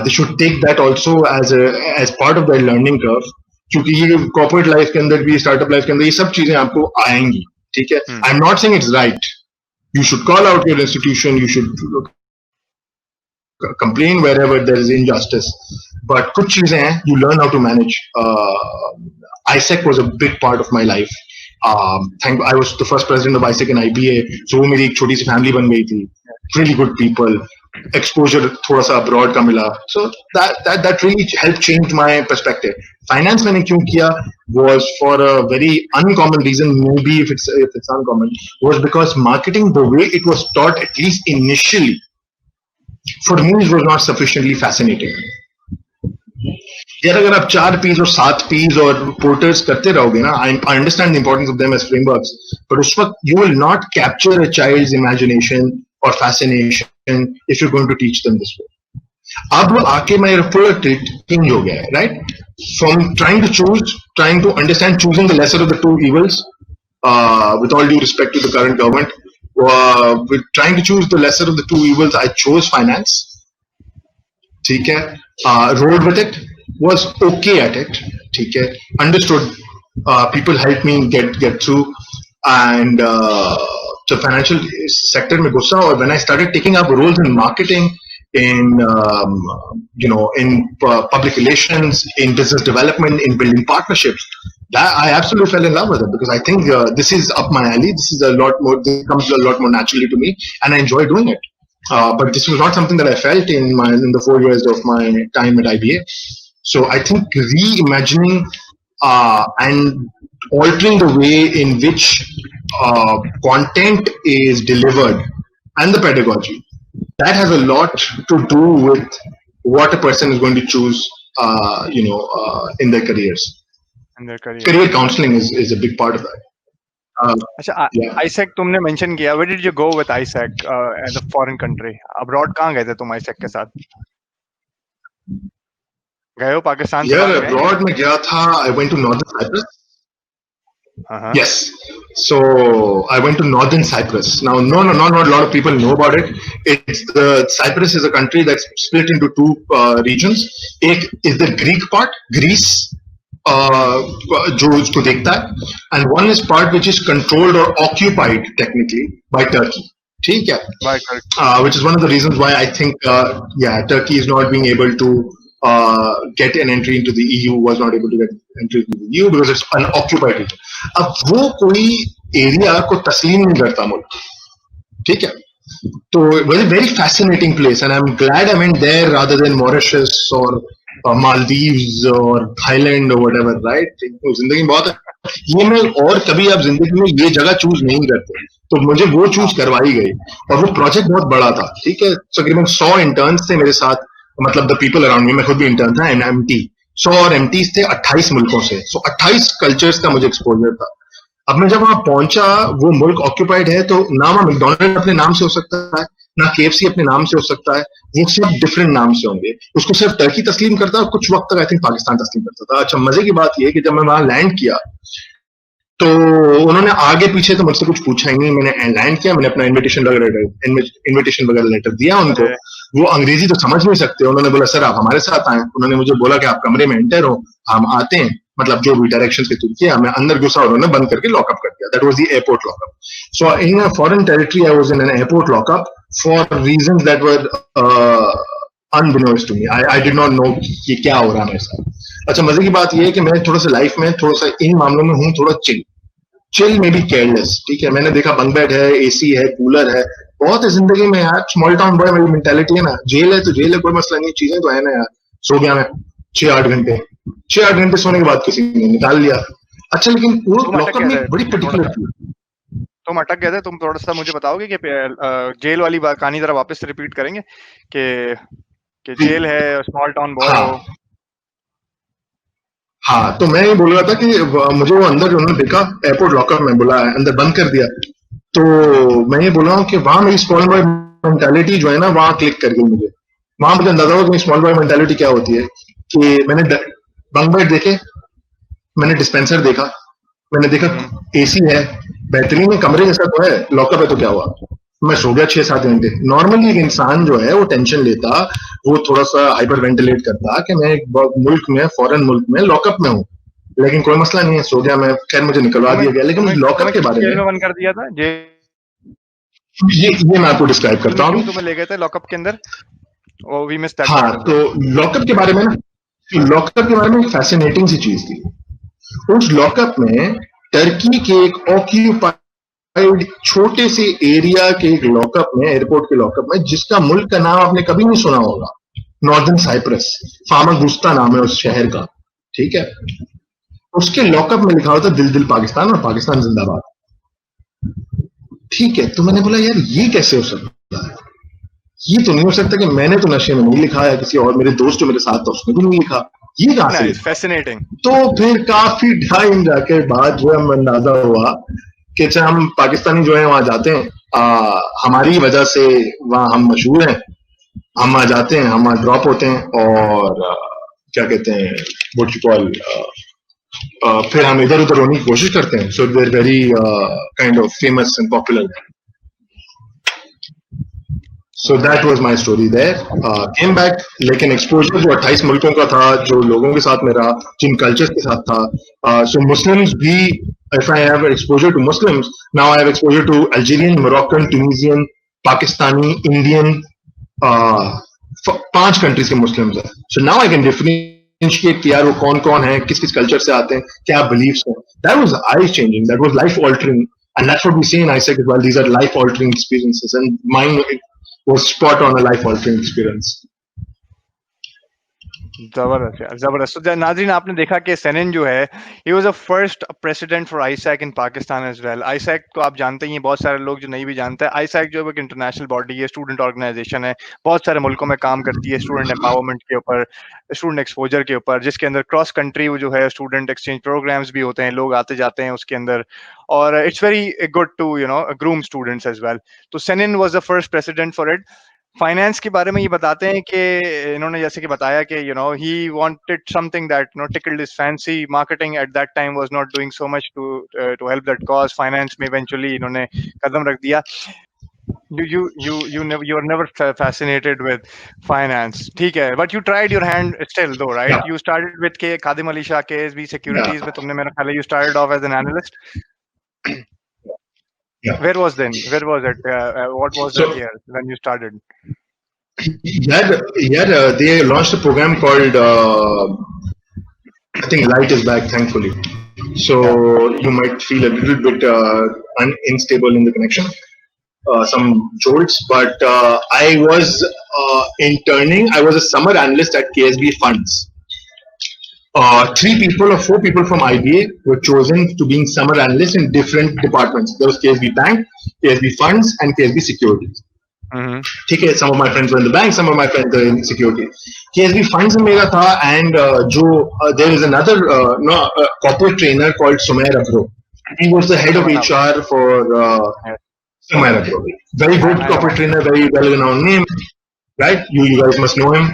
B: they should take that also as part of that learning curve. क्योंकि ये corporate life के अंदर भी, स्टार्टअप लाइफ के अंदर, ये सब चीजें आपको आएंगी, ठीक है. आई am not saying it's right. You should call out your institution, you should complain wherever there is injustice, but kuch cheezein hain you learn how to manage. ISEC was a big part of my life. I was the first president of ISEC and IBA, so wo meri ek choti si family ban gayi thi. Really good people, exposure thoda sa abroad ka mila, so that really helped change my perspective. Finance मैंने क्यों किया was for a very uncommon reason, maybe if it's uncommon, was because marketing, the way it was taught, at least initially, for me it was not sufficiently fascinating. यार अगर आप 4 P's और 7 P's और porters करते रहोगे ना, I understand the importance of them as frameworks, but उस वक्त you will not capture a child's imagination or fascination if you're going to teach them this way. अब आके मेरा पूरा चेंज हो गया है, right? From trying to understand, choosing the lesser of the two evils, with all due respect to the current government, with trying to choose the lesser of the two evils, I chose finance. ठीक है, rode with it, was okay at it, ठीक है, understood, people helped me get through, and the financial sector में घुसा. और when I started taking up roles in marketing, in in public relations, in business development, in building partnerships, that I absolutely fell in love with it, because I think this is up my alley. This comes a lot more naturally to me, and I enjoy doing it. But this was not something that I felt in the 4 years of my time at IBA. So I think reimagining and altering the way in which content is delivered and the pedagogy, that has a lot to do with what a person is going to choose, in their careers.
A: In their career.
B: Career counseling is a big part of that.
A: अच्छा, ISEC तुमने mention किया. Where did you go with ISEC as a foreign country? Abroad कहाँ गए थे तुम ISEC के साथ? गए हो पाकिस्तान से?
B: यार abroad में गया था. I went to Northern Cyprus. Yes. So I went to northern Cyprus. Now, not a lot of people know about it. Cyprus is a country that's split into two regions. Ek is the Greek part, Greece, जो उसको देखता है, and one is part which is controlled or occupied technically by Turkey. ठीक है? Which is one of the reasons why I think Turkey is not being able to get an entry into the EU, was not able to get entry into the EU because it's an occupied region. अब वो कोई area को तस्लीम नहीं करता मुल्क, ठीक है? तो very fascinating place, and I'm glad I went there rather than Mauritius or Maldives or Thailand or whatever, right? तो जिंदगी बहुत है, ये मैं और कभी आप जिंदगी में ये जगह चूज नहीं करते, तो मुझे वो चूज करवाई गई, और वो प्रोजेक्ट बहुत बड़ा था, ठीक है? तकरीबन 100 इंटर्न्स थे मेरे साथ, मतलब द पीपल अराउंड मी, मैं खुद भी इंटर्न था, एमटी 100 और एमटीज थे 28 मुल्कों से, सो 28 कल्चर्स का मुझे एक्सपोजर था। अब मैं जब वहां पहुंचा, वो मुल्क ऑक्यूपाइड है, तो ना वहां मैकडॉनल्ड अपने नाम से हो सकता है, ना केएफसी अपने नाम से हो सकता है, वो सब डिफरेंट नाम से होंगे। उसको सिर्फ टर्की तस्लीम करता है, और कुछ वक्त तक आई थिंक पाकिस्तान तस्लीम करता था। अच्छा, मजे की बात यह कि जब मैं वहां लैंड किया, तो उन्होंने आगे पीछे तो मुझसे कुछ पूछा ही नहीं। मैंने लैंड किया, मैंने अपना इनविटेशन वगैरह लेटर दिया उनको। वो अंग्रेजी तो समझ नहीं सकते, उन्होंने बोला सर आप हमारे साथ आए। उन्होंने मुझे बोला कि आप कमरे में एंटर हो, हम आते हैं, मतलब जो भी डायरेक्शन के थ्रू किया। मैं अंदर घुसा, उन्होंने बंद करके लॉकअप कर दिया। That was the airport lockup. So in a foreign territory I was in an airport lockup for reasons that were unbeknownst to me. I did not know कि क्या हो रहा है मेरे साथ। अच्छा, मजे की बात यह है कि मैं थोड़ा सा लाइफ में थोड़ा सा इन मामलों में हूँ थोड़ा चिल में भी केयरलेस, ठीक है? मैंने देखा बंक बेड है, एसी है, कूलर है, बहुत है जिंदगी में यार। स्मॉल टाउन बॉय मेरी मेंटालिटी है ना। जेल है तो जेल है, कोई मसला नहीं, चीजें तो है ना यार। सो गया मैं 6-8 घंटे, 6-8 घंटे सोने के बाद किसी ने निकाल लिया। अच्छा, लेकिन वो लॉकअप में बड़ी पर्टिकुलर थी।
A: तुम अटक गए थे, तुम थोड़ा सा मुझे बताओगे कि जेल वाली कहानी जरा वापस से रिपीट करेंगे कि जेल है, स्मॉल टाउन बॉय हो।
B: हाँ, तो मैं ये बोल रहा था कि मुझे वो अंदर उन्होंने देखा एयरपोर्ट लॉकअप में, बोला अंदर बंद कर दिया। तो मैं ये बोल रहा हूँ कि वहां मेरी स्मॉल बॉय मेंटालिटी जो है ना, वहां क्लिक कर गई मुझे। वहां मुझे अंदाजा हुआ कि स्मॉल बॉय मेंटालिटी क्या होती है। कि मैंने बंक बेड देखे, मैंने डिस्पेंसर देखा, मैंने देखा एसी है, बेहतरीन कमरे जैसा तो है, लॉकअप है तो क्या हुआ। मैं सो गया 6-7 घंटे। नॉर्मली एक इंसान जो है वो टेंशन लेता, वो थोड़ा सा हाइपर वेंटिलेट करता कि मैं एक मुल्क में, फॉरेन मुल्क में लॉकअप में हूँ, लेकिन कोई मसला नहीं है, सो गया मैं। खैर मुझे निकलवा दिया गया। लेकिन लॉकअप के बारे में
A: बंद कर दिया था
B: ये मैं आपको डिस्क्राइब करता हूँ।
A: तुम्हें ले गए थे लॉकअप के अंदर, और वी मिस्ड दैट।
B: हाँ, तो लॉकअप के बारे में ना, लॉकअप के बारे में एक फैसिनेटिंग सी चीज थी। उस लॉकअप में टर्की के एक ऑक्यूपाइड छोटे से एरिया के एक लॉकअप में, एयरपोर्ट के लॉकअप में, जिसका मुल्क का नाम आपने कभी नहीं सुना होगा, नॉर्दर्न साइप्रस, फामागुस्ता नाम है उस शहर का, ठीक है? उसके लॉकअप में लिखा होता दिल दिल पाकिस्तान और पाकिस्तान जिंदाबाद, ठीक है? तो मैंने बोला यार ये कैसे हो सकता है? ये तो नहीं हो सकता कि मैंने तो नशे में नहीं लिखा है, किसी और मेरे दोस्त जो मेरे साथ था उसने भी नहीं लिखा, ये कहां से?
A: फैसिनेटिंग।
B: तो फिर काफी टाइम जाके बाद जो है अंदाजा हुआ कि हम पाकिस्तानी जो है वहां जाते हैं, हमारी वजह से वहां हम मशहूर हैं, हम वहां जाते हैं, हम वहां ड्रॉप होते हैं, और क्या कहते हैं, व्हाट यू कॉल, फिर हम इधर उधर होने की कोशिश करते हैं। So they're very kind of famous and popular. So that was my story there. Came back, लेकिन एक्सपोजर जो 28 मुल्कों का था, जो लोगों के साथ मेरा, जिन कल्चर्स के साथ था, so Muslims भी, if I have exposure to Muslims, now I have exposure to Algerian, Moroccan, Tunisian, Pakistani, Indian, 5 countries के मुस्लिम्स हैं। So now I can differentiate कि यार वो कौन कौन है, किस किस कल्चर से आते हैं, क्या बिलीव्स हैं। That was eye changing, that was life altering, and that's what we say in ISEC as well. These are life altering experiences, and mine was spot on, a life altering experience.
A: जबरदस्त यार, जबरदस्त। तो नाज़रीन, आपने देखा कि सेनिन जो है, he was a first president for ISAC in Pakistan as well. ISAC को आप जानते ही हैं, बहुत सारे लोग जो नहीं भी जानते हैं, आईसैक जो है एक इंटरनेशनल बॉडी है, स्टूडेंट ऑर्गेनाइजेशन है, बहुत सारे मुल्कों में काम करती है स्टूडेंट एम्पावरमेंट के ऊपर, स्टूडेंट एक्सपोजर के ऊपर, जिसके अंदर क्रॉस कंट्री जो है स्टूडेंट एक्सचेंज प्रोग्राम्स भी होते हैं, लोग आते जाते हैं उसके अंदर, और it's very good to groom students as well. तो Senin was the first president for it. Finance के बारे में ये बताते हैं कि इन्होंने जैसे कि बताया कि he wanted something that tickled his fancy. Marketing at that time was not doing so much to help that cause. Finance में इवेंचुअली इन्होंने कदम रख दिया. You were never fascinated with finance. ठीक है, but you tried your hand still though, right?
B: Yeah.
A: You started with Khadim Ali Shah KSB Securities में तुमने मेरा ख्याल है you started off as an analyst.
B: Yeah.
A: Where was it? What was that year when you started?
B: They launched a program called I think Light is Back, thankfully. So you might feel a little bit unstable in the connection, some jolts. But I was interning. I was a summer analyst at KSB Funds. 3 people or 4 people from IBA were chosen to being summer analysts in different departments. There was KSB Bank, KSB Funds, and KSB Securities. ठीक है, some of my friends were in the bank, some of my friends were in security. KSB Funds में मेरा था, and there is another corporate trainer called Sumair Abro. He was the head of HR for Sumair Abro. Very good corporate trainer, very well-known name, right? You guys must know him.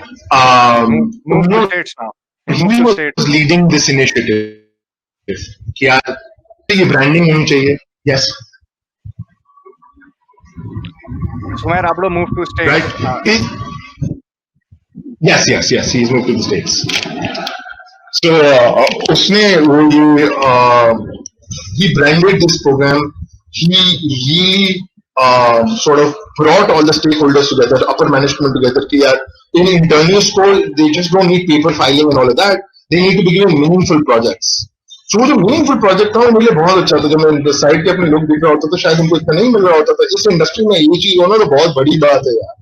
A: Move to States now.
B: He was leading this initiative. कि यार ये branding होनी चाहिए. Yes.
A: Sumair Abro moved to States.
B: Right. Yes. He's moved to the States. So उसने he branded this program. He sort of brought all the stakeholders together, upper management together. कि यार in internal school they just don't need paper filing and all of that. They need to be given meaningful projects. So वो जो meaningful project था वो मेरे लिए बहुत अच्छा था. जब मैं साइड के अपने लोग देख रहा होता था शायद उनको इतना नहीं मिल रहा होता था. इस इंडस्ट्री में ये चीज होना तो बहुत बड़ी बात है यार.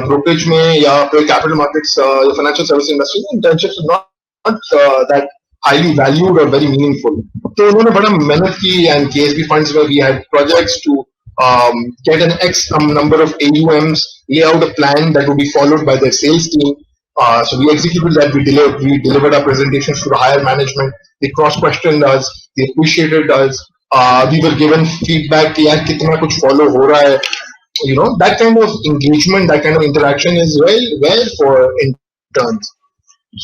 B: ब्रोकरेज में या फिर कैपिटल मार्केट्स या फाइनेंशियल सर्विस इंडस्ट्री में internships not that highly valued or very meaningful. तो उन्होंने बड़ा मेहनत की, and KSB Funds where we had projects to get an X number of AUMs, lay out a plan that would be followed by their sales team. So we executed that. We delivered our presentations to the higher management. They cross-questioned us. They appreciated us. We were given feedback कि यार कितना कुछ follow हो रहा है. You know, that kind of engagement, that kind of interaction is well for interns.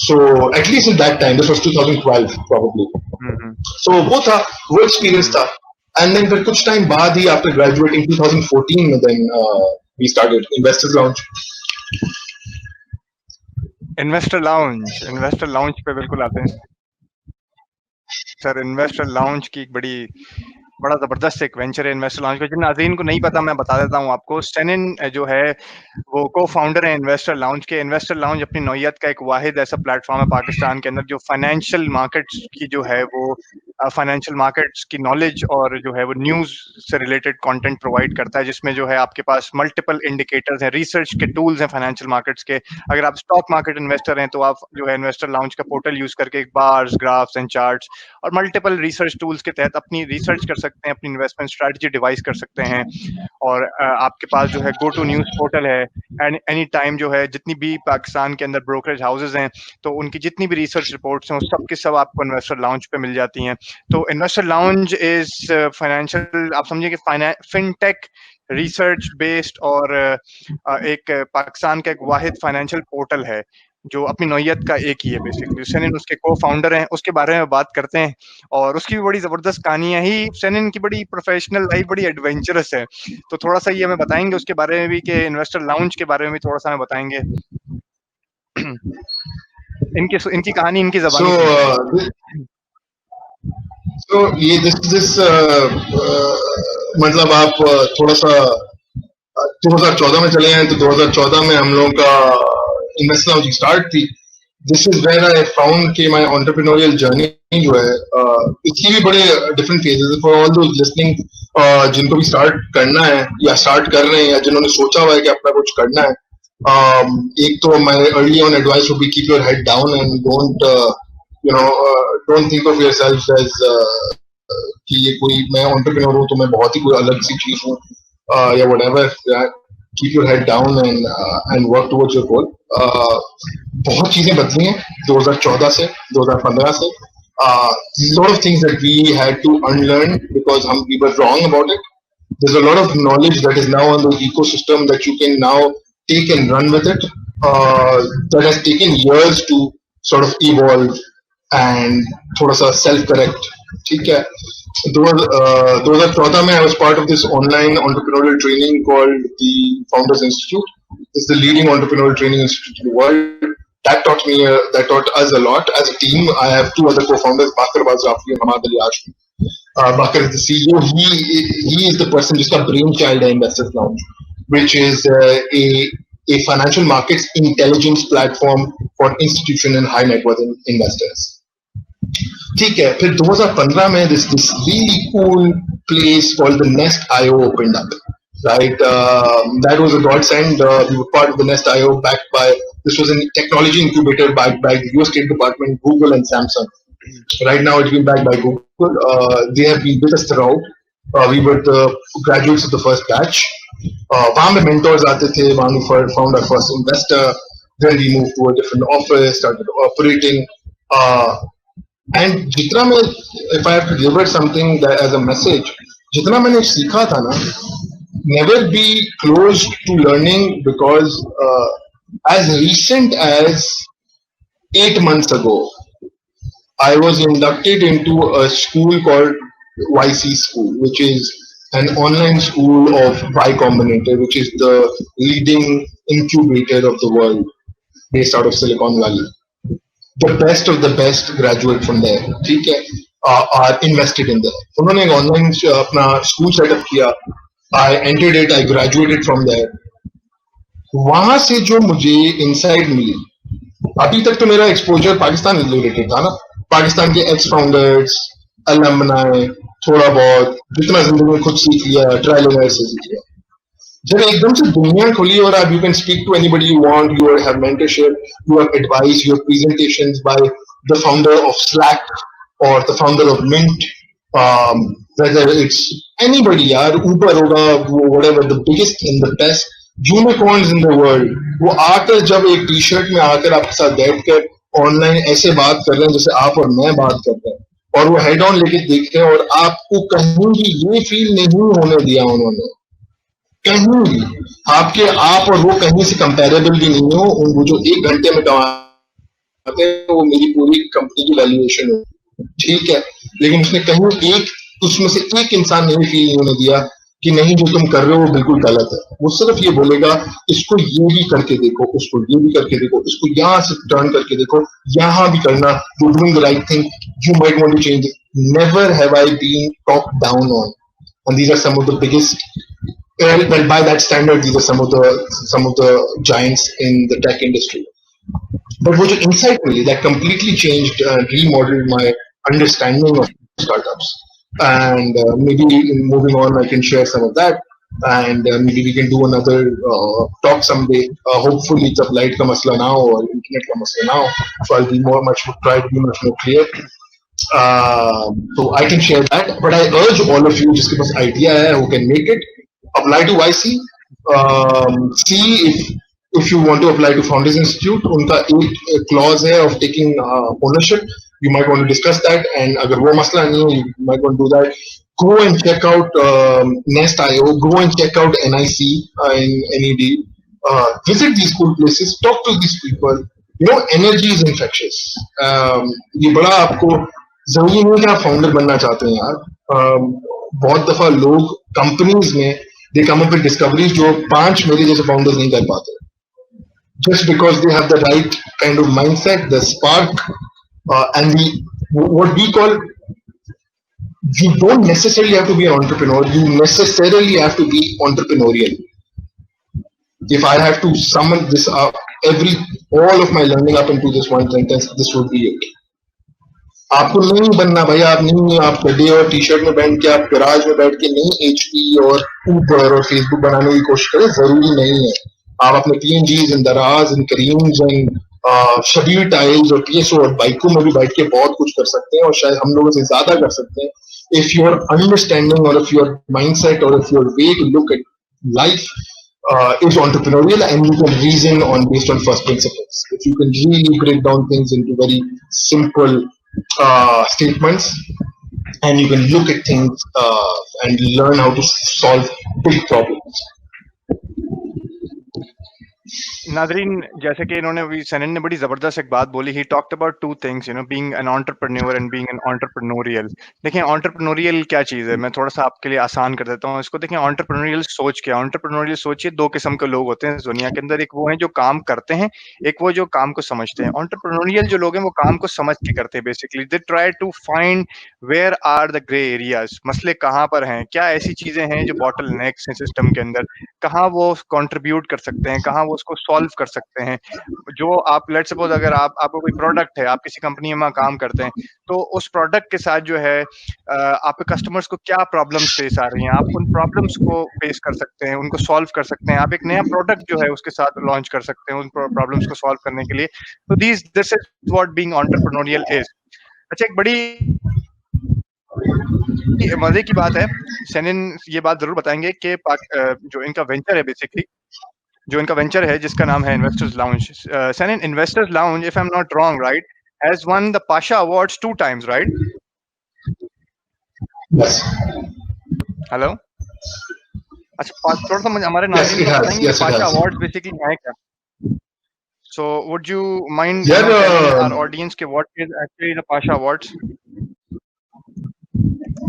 B: So at least at that time, this was 2012 probably. So वो experience था. And then फिर कुछ time बाद ही after graduating 2014, then we started Investors Lounge.
A: Investor Lounge पे बिल्कुल आते हैं sir. Investor lounge की बड़ा जबरदस्त एक वेंचर है इन्वेस्टर लाउंज का. जिन नाज़रीन को नहीं पता मैं बता देता हूँ आपको. सेनिन जो है वो को फाउंडर है इन्वेस्टर लाउंज के. इन्वेस्टर लाउंज अपनी नौयत का एक वाहिद ऐसा प्लेटफॉर्म है पाकिस्तान के अंदर जो फाइनेंशियल मार्केट्स की जो है वो फाइनेंशियल मार्केट्स की नॉलेज और जो है वो न्यूज़ से रिलेटेड कंटेंट प्रोवाइड करता है, जिसमें जो है आपके पास मल्टीपल इंडिकेटर्स हैं, रिसर्च के टूल्स हैं फाइनेंशियल मार्केट्स के. अगर आप स्टॉक मार्केट इन्वेस्टर हैं तो आप जो है इन्वेस्टर लाउंज का पोर्टल यूज करके बार्स, ग्राफ्स एंड चार्ट्स और मल्टीपल रिसर्च टूल्स के तहत अपनी रिसर्च कर सकते हैं, अपनी इन्वेस्टमेंट स्ट्रेटजी डिवाइस कर सकते हैं. और आपके पास जो है गो टू न्यूज़ पोर्टल है, एंड एनी टाइम जो है जितनी भी पाकिस्तान के अंदर ब्रोकरेज हाउसेज हैं तो उनकी जितनी भी रिसर्च रिपोर्ट्स हैं वो सब के सब आपको इन्वेस्टर लाउंज पे मिल जाती हैं. तो इन्वेस्टर लाउंज इज फाइनेंशियल, आप समझिए कि फिनटेक रिसर्च बेस्ड और एक पाकिस्तान का एक वाहिद फाइनेंशियल पोर्टल है जो अपनी नौयत का एक ही है बेसिकली. सेनिन उसके को फाउंडर हैं, उसके बारे में बात करते हैं और उसकी भी बड़ी जबरदस्त कहानी है. ही सेनिन की बड़ी प्रोफेशनल लाइफ बड़ी एडवेंचरस है, तो थोड़ा सा ये हमें बताएंगे उसके बारे में भी कि इन्वेस्टर लाउंज के बारे में भी थोड़ा सा हमें बताएंगे. इनकी कहानी इनकी ज़बानी.
B: So ये this मतलब आप थोड़ा सा 2014 में चले हैं तो 2014 में हम लोगों का इन्वेस्टर लाउंज स्टार्ट थी. This is where I found कि my entrepreneurial journey जो है इसकी भी बड़े different phases for all those listening जिनको भी start करना है या start कर रहे हैं या जिन्होंने सोचा हुआ है कि अपना कुछ करना है. एक तो my early on advice would be keep your head down and don't think of yourself as कि ये कोई मैं entrepreneur हूँ तो मैं बहुत ही कोई अलग सी चीज हूँ या whatever. Keep your head down and work towards your goal. बहुत चीजें बदली हैं 2014 से 2015 से. Lot of things that we had to unlearn because we were wrong about it. There's a lot of knowledge that is now on the ecosystem that you can now take and run with it. That has taken years to sort of evolve and थोड़ा सा self correct. ठीक है. 2014 में I was part of this online entrepreneurial training called the Founders Institute. It's the leading entrepreneurial training institute in the world. That taught us a lot as a team. I have two other co-founders, Bakr Bazrafi and Hamad Ali Ashmi. Bakr is the CEO. He is the person jiska brainchild hai Investors Lounge, which is a financial markets intelligence platform for institutional and high net worth investors. ठीक है. फिर 2015 में this really cool place called the Nest.io opened up. Right, that was a godsend. We were part of the Nest.io, backed by, this was a technology incubator backed by the US State Department, Google, and Samsung. Right now, it's been backed by Google. They have been with us throughout. We were the graduates of the first batch. वहाँ में mentors आते थे. वहाँ we found our first investor. Then we moved to a different office, started operating. And जितना मैं, if I have to deliver something that as a message, जितना मैंने सीखा था ना, never be close to learning, because as recent as 8 months ago, I was inducted into a school called YC School, which is an online school of Y Combinator, which is the leading incubator of the world, based out of Silicon Valley. The best of the best graduate from there, ठीक है, are invested in there. उन्होंने एक online अपना school setup किया. I entered it, I graduated from there. वहां से जो मुझे insight मिली, अभी तक तो मेरा exposure पाकिस्तान related था ना, पाकिस्तान के ex founders, alumni, थोड़ा बहुत जितना जिंदगी में खुद सीख लिया, trial and error से सीख लिया. जब एकदम से दुनिया खुली और आप, you can speak to anybody you want, you have mentorship, you have advice, you have presentations by the founder of Slack or the founder of Mint, whether it's anybody, यार, Uber होगा, whatever, the biggest and the best unicorns in the world, वो आकर जब एक T-shirt में आकर आपके साथ बैठकर ऑनलाइन ऐसे बात कर रहे हैं जैसे आप और मैं बात कर रहे हैं, और वो हेड ऑन लेके देखते हैं, और आपको कहीं भी ये फील नहीं होने दिया उन्होंने, कहीं भी आपके आप और वो कहीं से कंपेरेबल भी नहीं हो. वो जो 1 घंटे में कमाते हैं वो मेरी पूरी कंपनी की वैल्यूएशन है, ठीक है. लेकिन उसने कहीं एक, उसमें से एक इंसान नहीं फील होने दिया कि नहीं जो तुम कर रहे हो वो बिल्कुल गलत है. वो सिर्फ ये बोलेगा इसको ये भी करके देखो, उसको ये भी करके देखो, इसको यहाँ से टर्न करके देखो, यहाँ भी करना, you doing the right thing, you might want to change it. Never have I been talked down on, and these are some of the biggest, well, by that standard, these are some of the giants in the tech industry. But what insight really that completely changed and remodeled my understanding of startups. And maybe moving on, I can share some of that, and maybe we can do another talk someday. Hopefully, it's applied ka masla now or internet ka masla now, so I'll be try to be much more clear. So I can share that, but I urge all of you, जिसके पास idea है, who can make it, apply to YC. See if you want to apply to Founders Institute, उनका एक clause है of taking ownership. You might want to discuss that, and अगर वो मसला नहीं है, you might want to do that. Go and check out Nest.io. Go and check out NIC in NED. Visit these cool places. Talk to these people. You know, energy is infectious. ये बड़ा आपको जरूरी नहीं कि आप founder बनना चाहते हैं यार. बहुत दफा लोग कंपनीज में they come up with discoveries जो 5 मेरे जैसे founders नहीं कर पाते, just because they have the right kind of mindset, the spark, and what we call, you don't necessarily have to be an entrepreneur, you necessarily have to be entrepreneurial. If I have to sum this up, all of my learning up into this one sentence, this would be it. आपको नहीं बनना भाई, आप नहीं, आप गड्ढे और T shirt में बैठ के, आप गराज में बैठ के नहीं HP और ऊबर और फेसबुक बनाने की कोशिश करें, जरूरी नहीं है. आप अपने PNGs and Daraz and Kareems and Shabir Tiles और PSO और बाइकों में भी बैठ के बहुत कुछ कर सकते हैं, और शायद हम लोगों से ज्यादा कर सकते हैं. If your understanding or if your mindset or if your way to look at life is entrepreneurial, and you can reason based on first principles. If you can really break down things into very simple statements, and you can look at things and learn how to solve big problems.
A: Nadreen, जैसे कि इन्होंने अभी सनन ने बड़ी ज़बरदस्त एक बात बोली, he talked about 2 things, being an entrepreneur and being an entrepreneurial. देखिए एंटरप्रेन्योरियल क्या चीज़ है, मैं थोड़ा-सा आपके लिए आसान कर देता हूँ इसको। देखिए एंटरप्रेन्योरियल सोच क्या है? एंटरप्रेन्योरियल सोच ये 2 किस्म के लोग होते हैं इस दुनिया के अंदर, एक वो हैं जो काम करते हैं, एक वो जो काम को समझते हैं। एंटरप्रेन्योरियल जो लोग हैं वो काम को समझ के करते हैं basically. They try to find where are the grey areas, मसले कहाँ पर हैं? क्या ऐसी चीज़ें हैं जो बॉटलनेक्स हैं सिस्टम के अंदर? कहाँ वो कंट्रीब्यूट कर सकते हैं, कहाँ वो उसको सॉल्व कर सकते हैं। जो आप लेट्स सपोज़ अगर आपका कोई प्रोडक्ट है, आप किसी कंपनी में काम करते हैं, तो उस प्रोडक्ट के साथ जो है आपके कस्टमर्स को क्या प्रॉब्लम्स फेस आ रही हैं, आप उन प्रॉब्लम्स को फेस कर सकते हैं, उनको सॉल्व कर सकते हैं। आप एक नया प्रोडक्ट जो है उसके साथ लॉन्च कर सकते हैं उन प्रॉब्लम्स को सॉल्व करने के लिए। तो this is what being entrepreneurial is. अच्छा, एक बड़ी मज़े की बात है, सेनिन ये बात ज़रूर बताएँगे कि जो इनका वेंचर है बेसिकली, जो इनका वेंचर है जिसका नाम है investors lounge. Sanin, investors lounge, if I am not wrong, right, has won the Pasha awards 2 times, right?
B: Yes.
A: Hello? अच्छा, थोड़ा-सा मुझे हमारे
B: Yes,
A: नाज़रीन
B: it
A: को
B: has.
A: बताएँगे कि
B: Yes, it
A: PASHA
B: has.
A: Awards basically हैं क्या? सो वुड यू माइंड
B: यार
A: टेलिंग आवर ऑडियंस कि what is actually the Pasha awards?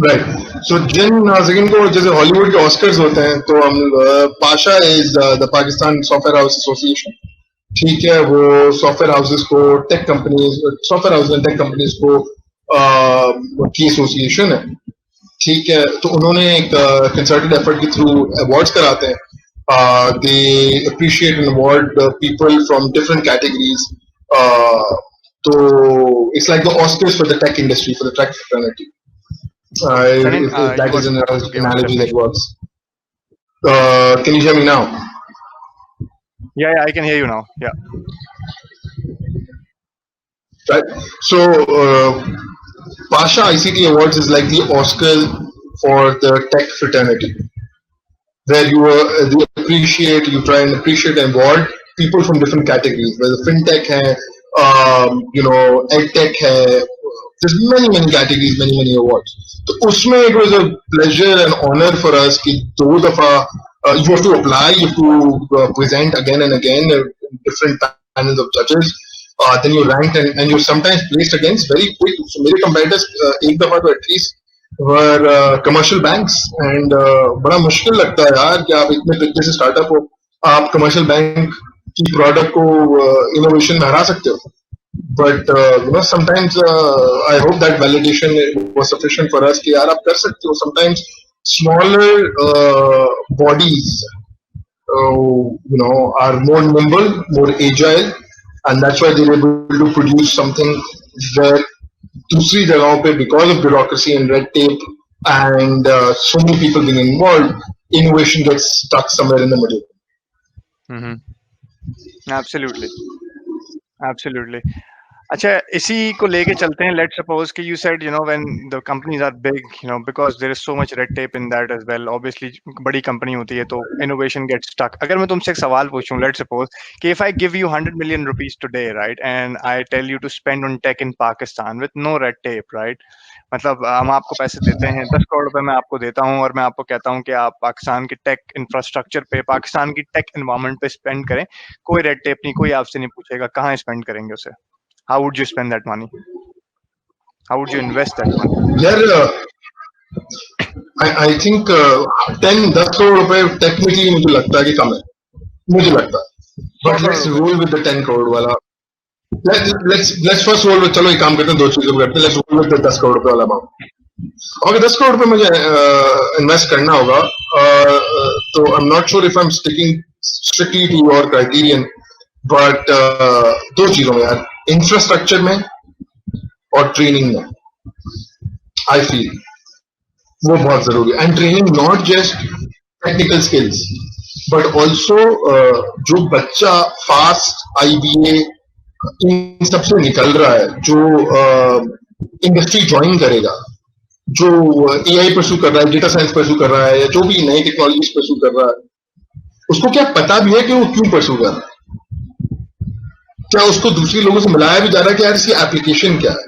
B: Right, so जिन सेकंड को जैसे हॉलीवुड के ऑस्कर्स होते हैं, तो हम PASHA is the Pakistan software house association. ठीक है, वो सॉफ्टवेयर हाउसेस को, tech companies, software house and tech companies को की एसोसिएशन है। ठीक है, तो उन्होंने एक कंसर्टेड एफर्ट के थ्रू अवार्ड्स कराते हैं। They appreciate and award people from different categories. तो it's like the Oscars for the tech industry, for the tech fraternity.
A: Sanin,
B: If
A: you
B: that
A: were
B: is an
A: cut off again with
B: analogy that
A: definition.
B: works. Can you hear me now?
A: Yeah, I can hear you now. Yeah.
B: Right. So, Pasha ICT Awards is like the Oscar for the tech fraternity, where you appreciate, you try and appreciate and award people from different categories, whether fintech hai, edtech hai. There's many categories, many awards. So, usme it was a pleasure and honor for us कि 2 दफा you have to apply, you have to present again and again different panels of judges. Then you ranked and you're sometimes placed against very quick. So मेरे competitors एक दफा तो at least were commercial banks, and बड़ा मुश्किल लगता है यार कि आप इतने तरीके से स्टार्टअप हो, आप कमर्शियल बैंक की प्रोडक्ट को इनोवेशन में हरा सकते हो. But sometimes I hope that validation was sufficient for us कि यार आप कर सकते हो. Sometimes smaller bodies are more nimble, more agile, and that's why they're able to produce something where दूसरी जगहों पे because of bureaucracy and red tape and so many people being involved, innovation gets stuck somewhere in the middle.
A: Absolutely. अच्छा, इसी को लेके चलते हैं. Let's suppose कि you said when the companies are big, because there is so much red tape in that as well. Obviously बड़ी company होती है तो इनोवेशन गेट्स स्टक. अगर मैं तुमसे एक सवाल पूछूं, लेट्स सपोज कि if I give you 100 million rupees today, right, and I tell you to spend on tech in Pakistan with no red tape, right, मतलब हम आपको पैसे देते हैं, 10 करोड़ रुपए मैं आपको देता हूं और मैं आपको कहता हूं कि आप पाकिस्तान की टेक इंफ्रास्ट्रक्चर पे, पाकिस्तान की टेक एनवायरनमेंट पे स्पेंड करें, कोई रेड टेप नहीं, कोई आपसे नहीं पूछेगा, कहाँ स्पेंड करेंगे उसे? How would you spend that money? How would you invest that money?
B: I think 10 crore रुपए technically मुझे लगता है कि कम है, मुझे लगता है. But let's roll with the 10 crore वाला. Let's first roll with, चलो एक काम करते हैं, 2 चीजों करते हैं. Let's roll with the 10 crore रुपए वाला amount. अगर 10 crore रुपए मुझे इन्वेस्ट करना होगा, तो I'm not sure if I'm sticking strictly to your criterion, but 2 चीजों में यार, इंफ्रास्ट्रक्चर में और ट्रेनिंग में, आई फील वो बहुत जरूरी है. And training not just technical skills but also जो बच्चा फास्ट IBA इन सबसे निकल रहा है, जो इंडस्ट्री ज्वाइन करेगा, जो AI परस्यू कर रहा है, डेटा साइंस परस्यू कर रहा है, या जो भी नई टेक्नोलॉजी परस्यू कर रहा है, उसको क्या पता भी है कि वो क्यों परस्यू कर रहा है? क्या उसको दूसरे लोगों से मिलाया भी जा रहा है कि यार इसकी एप्लीकेशन क्या है?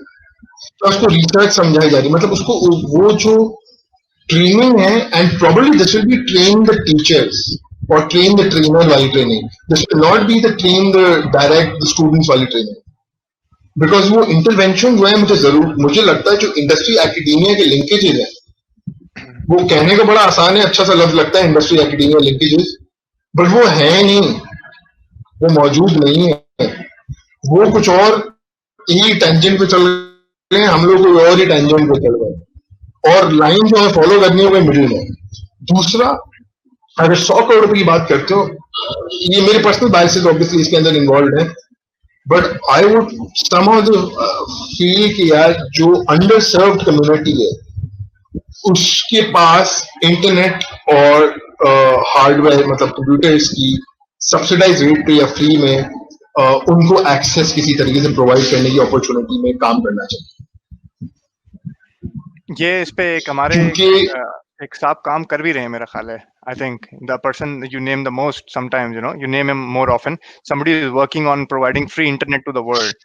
B: क्या उसको रिसर्च समझाई जा रही है? मतलब उसको वो जो ट्रेनिंग है, and probably this will be train the teachers और ट्रेन द ट्रेनर वाली training, this will not be the train the direct students वाली ट्रेनिंग, बिकॉज वो इंटरवेंशन जो है मुझे लगता है जो इंडस्ट्री एकेडेमिया के लिंकेजेस है, वो कहने का बड़ा आसान है, अच्छा सा लफ्ज लगता है इंडस्ट्री एकेडेमिया लिंकेजेस, बट वो है नहीं, वो मौजूद नहीं है, वो कुछ और ही टेंजेंट पे चल रहे हैं, हम लोग कोई और ही टेंजेंट पे चल रहे हैं, और लाइन जो है फॉलो करनी है वो मिडिल में। दूसरा, अगर 100 करोड़ रुपए की बात करते हो, ये मेरे पर्सनल बायसेस ऑब्वियसली इसके अंदर इन्वॉल्व है, but I would somehow feel कि यार जो अंडर सर्व्ड कम्युनिटी है उसके पास इंटरनेट और हार्डवेयर मतलब कंप्यूटर्स की सब्सिडाइज रेट पे या फ्री में उनको एक्सेस किसी तरीके से प्रोवाइड करने की अपॉर्चुनिटी में काम करना चाहिए।
A: ये इस पे एक हमारे
B: क्योंकि
A: एक साहब काम कर भी रहे हैं मेरा ख्याल है। I think the person you name the most, sometimes you name him more often. Somebody is working on providing free internet to the world.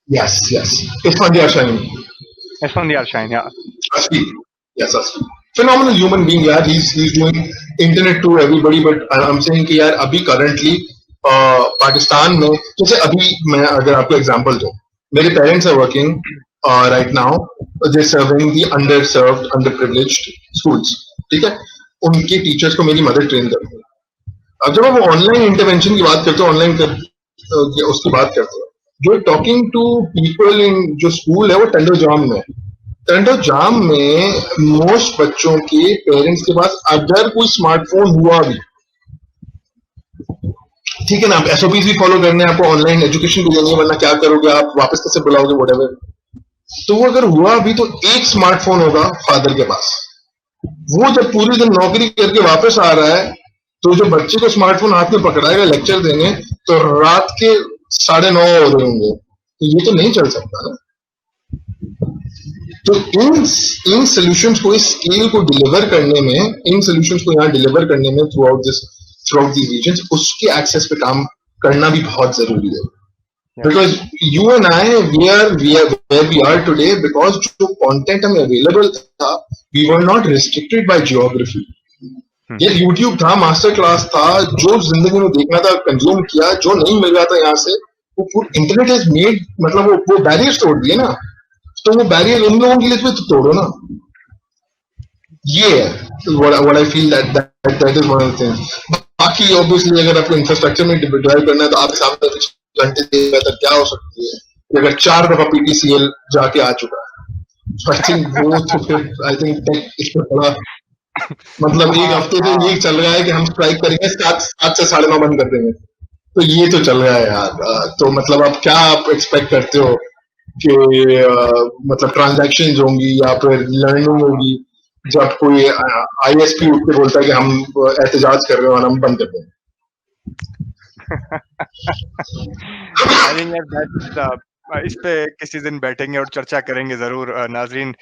B: Yes. Isfandiar Shaheen.
A: Isfandiar Shaheen, yeah.
B: Asfi. Yes, Asfi. Phenomenal human being, yaar. He's doing internet to everybody, but I'm saying कि यार अभी currently Pakistan में, जैसे अभी मैं अगर आपको example दूं, मेरे parents are working right now, they're serving the underserved, underprivileged schools, ठीक है, उनके टीचर्स को मेरी मदर ट्रेन करती है। अब जब हम ऑनलाइन इंटरवेंशन की बात करते हैं, उसकी बात करते हैं, जो टॉकिंग टू पीपल इन जो स्कूल है वो टंडोजाम में, टंडोजाम में मोस्ट बच्चों के पेरेंट्स के पास अगर कोई स्मार्टफोन हुआ भी, ठीक है ना, आप एसओपीज भी फॉलो करने हैं, आपको ऑनलाइन एजुकेशन भी देनी है, वरना क्या करोगे आप, वापस कैसे बुलाओगे, व्हाटएवर, तो वो अगर हुआ भी तो एक स्मार्टफोन होगा फादर के पास। वो जब पूरे दिन नौकरी करके वापस आ रहा है तो जो बच्चे को स्मार्टफोन हाथ में पकड़ाएगा लेक्चर देने, तो रात के 9:30 हो रहे होंगे, तो ये तो नहीं चल सकता ना। तो इन सॉल्यूशंस को, इस स्केल को डिलीवर करने में, इन सॉल्यूशंस को यहाँ डिलीवर करने में थ्रू आउट दी रीजन्स, उसके एक्सेस पे काम करना भी बहुत जरूरी है। Because you and I, we are where we are today because जो content हमें available था, we were not restricted by geography. ये YouTube था, मास्टर क्लास था, जो जिंदगी में देखना था कंज्यूम किया, जो नहीं मिल रहा था यहाँ से, वो पूरा इंटरनेट has made, मतलब वो बैरियर्स तोड़ दिए ना, तो वो बैरियर उन लोगों के लिए तो तोड़ो ना। ये है what I feel that is one of the things. बाकी obviously अगर आपको इंफ्रास्ट्रक्चर में ड्राइव करना है तो आप सामने घंटे बेहतर क्या हो सकती है, अगर 4 दफा पीटीसीएल जाके आ चुका है। आई थिंक वो तो फिर आई थिंक इसमें बड़ा मतलब एक हफ्ते से ये चल रहा है कि हम स्ट्राइक करेंगे, 7 से 9:30 बंद कर देंगे, तो ये तो चल रहा है यार। तो मतलब आप क्या आप एक्सपेक्ट करते हो कि मतलब ट्रांजैक्शंस होंगी या फिर लर्निंग होगी जब कोई आईएसपी उठ के बोलता है कि हम एहतजाज कर रहे हैं और हम बंद कर देंगे।
A: I think that इस पे किसी दिन बैठेंगे और चर्चा करेंगे जरूर नाजरीन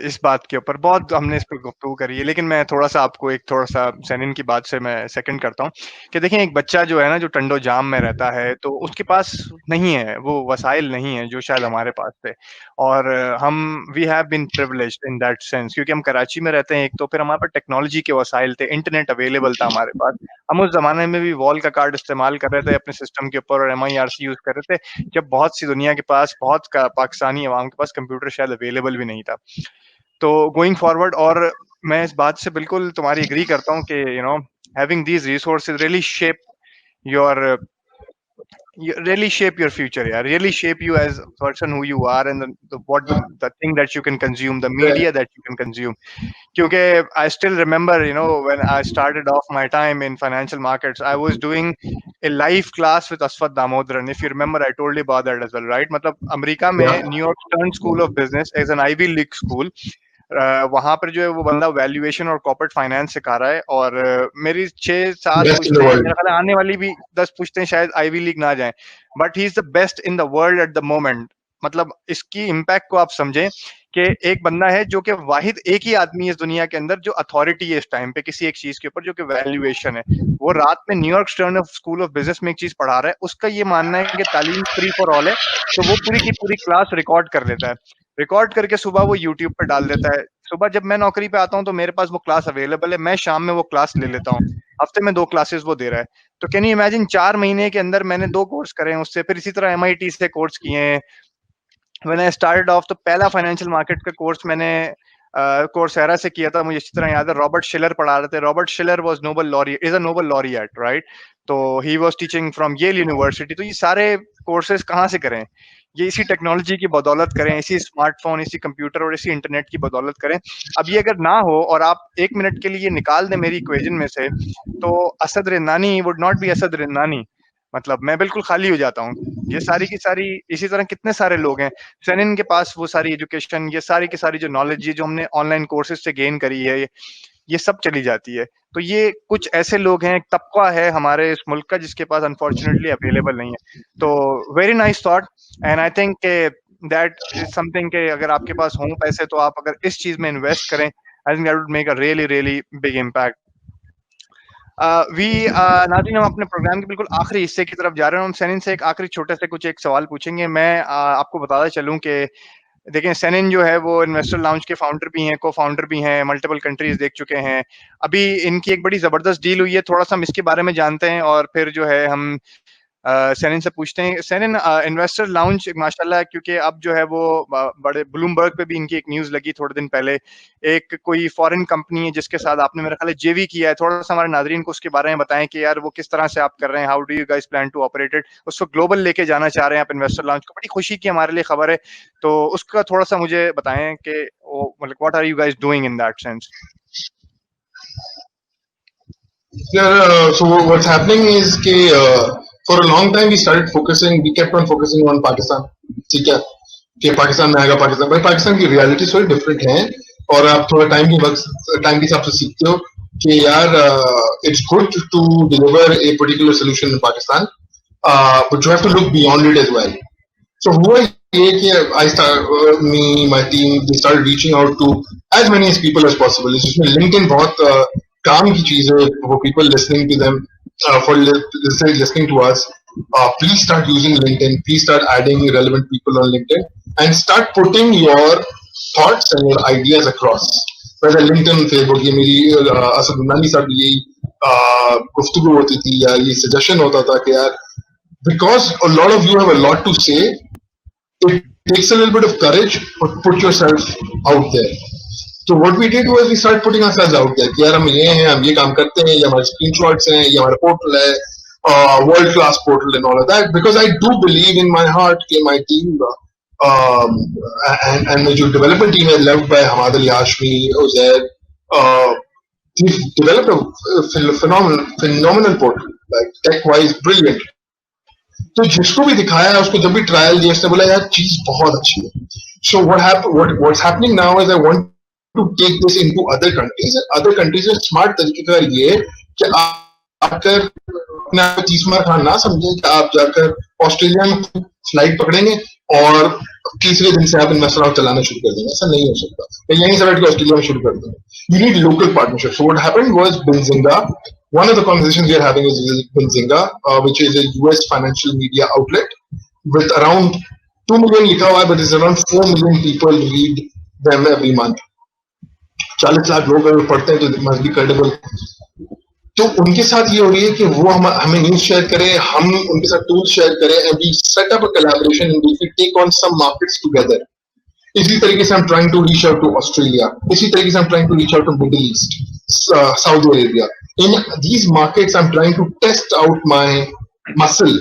A: इस बात के ऊपर। बहुत हमने इस पर गुफ्तगू करी है, लेकिन मैं थोड़ा सा आपको एक थोड़ा सा सैनिन की बात से मैं सेकंड करता हूँ कि देखें, एक बच्चा जो है ना, जो टंडो जाम में रहता है, तो उसके पास नहीं है वो वसाइल नहीं है जो शायद हमारे पास थे, और हम we have been privileged in that sense, क्योंकि हम कराची में रहते हैं एक, तो फिर हमारे पास टेक्नोलॉजी के वसाइल थे, इंटरनेट अवेलेबल था हमारे पास। हम उस जमाने में भी वॉल का कार्ड इस्तेमाल कर रहे थे अपने सिस्टम के ऊपर और MIRC यूज कर रहे थे, जब बहुत सी दुनिया के पास, बहुत पाकिस्तानी अवाम के पास कंप्यूटर शायद अवेलेबल भी नहीं था। तो गोइंग फॉरवर्ड, और मैं इस बात से बिल्कुल तुम्हारी एग्री करता हूँ कि having these resources really shape your future, yeah, really shape you as a person who you are, and the thing that you can consume, the media that you can consume. Kyunki I still remember, when I started off my time in financial markets, I was doing a live class with Aswat Damodaran. If you remember, I told you about that as well, right? मतलब America में New York Stern School of Business is an Ivy League school. वहां पर जो है वो बंदा valuation और corporate finance सिखा रहा है, और मेरी 6-7 पुश्ते मेरे ख्याल आने वाली भी 10 पुश्ते शायद आईवी लीग ना जाएं, but he is the best in the world at the moment. मतलब इसकी इम्पैक्ट को आप समझें कि एक बंदा है जो कि वाहिद एक ही आदमी है इस दुनिया के अंदर जो अथॉरिटी है इस टाइम पे किसी एक चीज के ऊपर, जो कि वैल्यूएशन है। वो रात में New York stern school of business में एक चीज पढ़ा रहा है, उसका ये मानना है कि तालीम फ्री फॉर ऑल है, तो वो पूरी की पूरी क्लास रिकॉर्ड कर लेता है, रिकॉर्ड करके सुबह वो यूट्यूब पे डाल देता है। सुबह जब मैं नौकरी पे आता हूँ तो मेरे पास वो क्लास अवेलेबल है, मैं शाम में वो क्लास ले लेता हूँ। हफ्ते में 2 क्लासेस वो दे रहा है। तो कैन यू इमेजिन 4 महीने के अंदर मैंने 2 कोर्स करे हैं उससे, फिर इसी तरह MIT से कोर्स किए हैं। व्हेन आई स्टार्टेड ऑफ तो पहला फाइनेंशियल मार्केट का कोर्स मैंने कोर्सेरा से किया था। मुझे अच्छी तरह याद है, रॉबर्ट शिलर पढ़ा रहे थे। Robert Shiller was Nobel laureate, is a Nobel laureate, right? तो he was teaching from Yale University. तो ये सारे कोर्सेज कहाँ से करें? ये इसी टेक्नोलॉजी की बदौलत करें, इसी स्मार्टफोन, इसी कंप्यूटर और इसी इंटरनेट की बदौलत करें। अब ये अगर ना हो और आप 1 मिनट के लिए निकाल दें मेरी इक्वेशन में से, तो Asad Rindani would not be Asad Rindani. मतलब मैं बिल्कुल खाली हो जाता हूँ। ये सारी की सारी, इसी तरह कितने सारे लोग हैं सेनिन के पास, वो सारी एजुकेशन, ये सारी की सारी जो नॉलेज है जो हमने ऑनलाइन कोर्सेज से गेन करी है, ये सब चली जाती है। तो ये कुछ ऐसे लोग हैं, एक तबका है हमारे इस मुल्क का जिसके पास अनफॉर्चुनेटली अवेलेबल नहीं है। तो very nice thought, and I think that is something के अगर आपके पास हों पैसे तो आप अगर इस चीज में इन्वेस्ट करें, I think that would make a really really big impact. नाज़रीन, हम अपने प्रोग्राम के बिल्कुल आखिरी हिस्से की तरफ जा रहे हैं। हम सेनिन से एक आखिरी छोटे से कुछ एक सवाल पूछेंगे। मैं आपको बताता चलूं कि देखिए, सेनिन जो है वो इन्वेस्टर लाउंज के फाउंडर भी हैं, को-फाउंडर भी हैं, मल्टीपल कंट्रीज देख चुके हैं। अभी इनकी एक बड़ी जबरदस्त डील हुई है, थोड़ा-सा हम इसके बारे में जानते हैं और फिर जो है हम सेनिन से पूछते हैं। सेनिन, इन्वेस्टर लाउंज माशाल्लाह, क्योंकि अब जो है वो बड़े ब्लूमबर्ग पे भी इनकी एक न्यूज़ लगी थोड़े दिन पहले। एक कोई फॉरेन कंपनी है जिसके साथ आपने मेरा ख्याल है जेवी किया है। थोड़ा-सा हमारे नाज़रीन को उसके बारे में बताएं कि यार वो किस तरह से आप कर रहे हैं, how do you guys plan to operate it? उसको ग्लोबल लेके जाना चाह रहे हैं आप इन्वेस्टर लाउंज को। बड़ी खुशी की हमारे लिए खबर है, तो उसका थोड़ा-सा मुझे बताएं कि वो मतलब what are you guys doing in that sense?
B: Yeah, so what's happening is for a long time we kept on focusing on Pakistan. ठीक है कि पाकिस्तान में आएगा, पाकिस्तान भाई, पाकिस्तान की रियलिटी थोड़ी डिफरेंट है और आप थोड़ा टाइम के हिसाब से सीखते हो कि यार it's good to deliver a particular solution in Pakistan, but you have to look beyond it as well. So हुआ ये कि my team, they started reaching out to as many as people as possible. इसमें LinkedIn बहुत काम की चीज है for people listening to them, for listening to us. Please start using LinkedIn. Please start adding relevant people on LinkedIn and start putting your thoughts and your ideas across. वैसे LinkedIn, Facebook, ये मेरी असद रिंदानी साहब यही गुफ्तगू होती थी या ये सजेशन होता था कि यार, because a lot of you have a lot to say, it takes a little bit of courage, but put yourself out there. So what we did was we started putting ourselves out there. यार हम ये हैं, हम ये काम करते हैं, ये हमारे screenshots हैं, ये हमारा portal है, world class portal and all of that. Because I do believe in my heart कि my team and the development team is led by Hamad Ali Hashmi, Uzair. We've developed a phenomenal portal, like tech-wise, brilliant. तो जिसको भी दिखाया उसको जब भी trial दिया उसने बोला यार चीज बहुत अच्छी है. सो what's happening now is I want to take this into other countries में स्मार्ट तरीके का ये कि आकर अपने आप 30 मार खान ना समझे कि आप जाकर ऑस्ट्रेलिया में फ्लाइट पकड़ेंगे और तीसरे दिन से आप इन्वेस्टर हाउस चलाना शुरू कर देंगे. ऐसा नहीं हो सकता. मैं यहीं से बैठ के ऑस्ट्रेलिया में शुरू कर दूंगा. You need local partnerships. So what happened was Benzinga. One of the conversations we are having is with Benzinga, which is a US financial media outlet with around 2 million likha hua hai, but it's around 4 million people read them every month. 40 lakh लोग अगर पढ़ते हैं तो must be credible. तो उनके साथ ये हो रही है कि वो हमें न्यूज शेयर करें, हम उनके साथ टूल्स शेयर करें, and we set up a collaboration and we take on some markets together. इसी तरीके से I'm trying to reach out to Australia. इसी तरीके से I'm trying to reach out to Middle East, Saudi Arabia. In these markets, I'm trying to test out my muscle,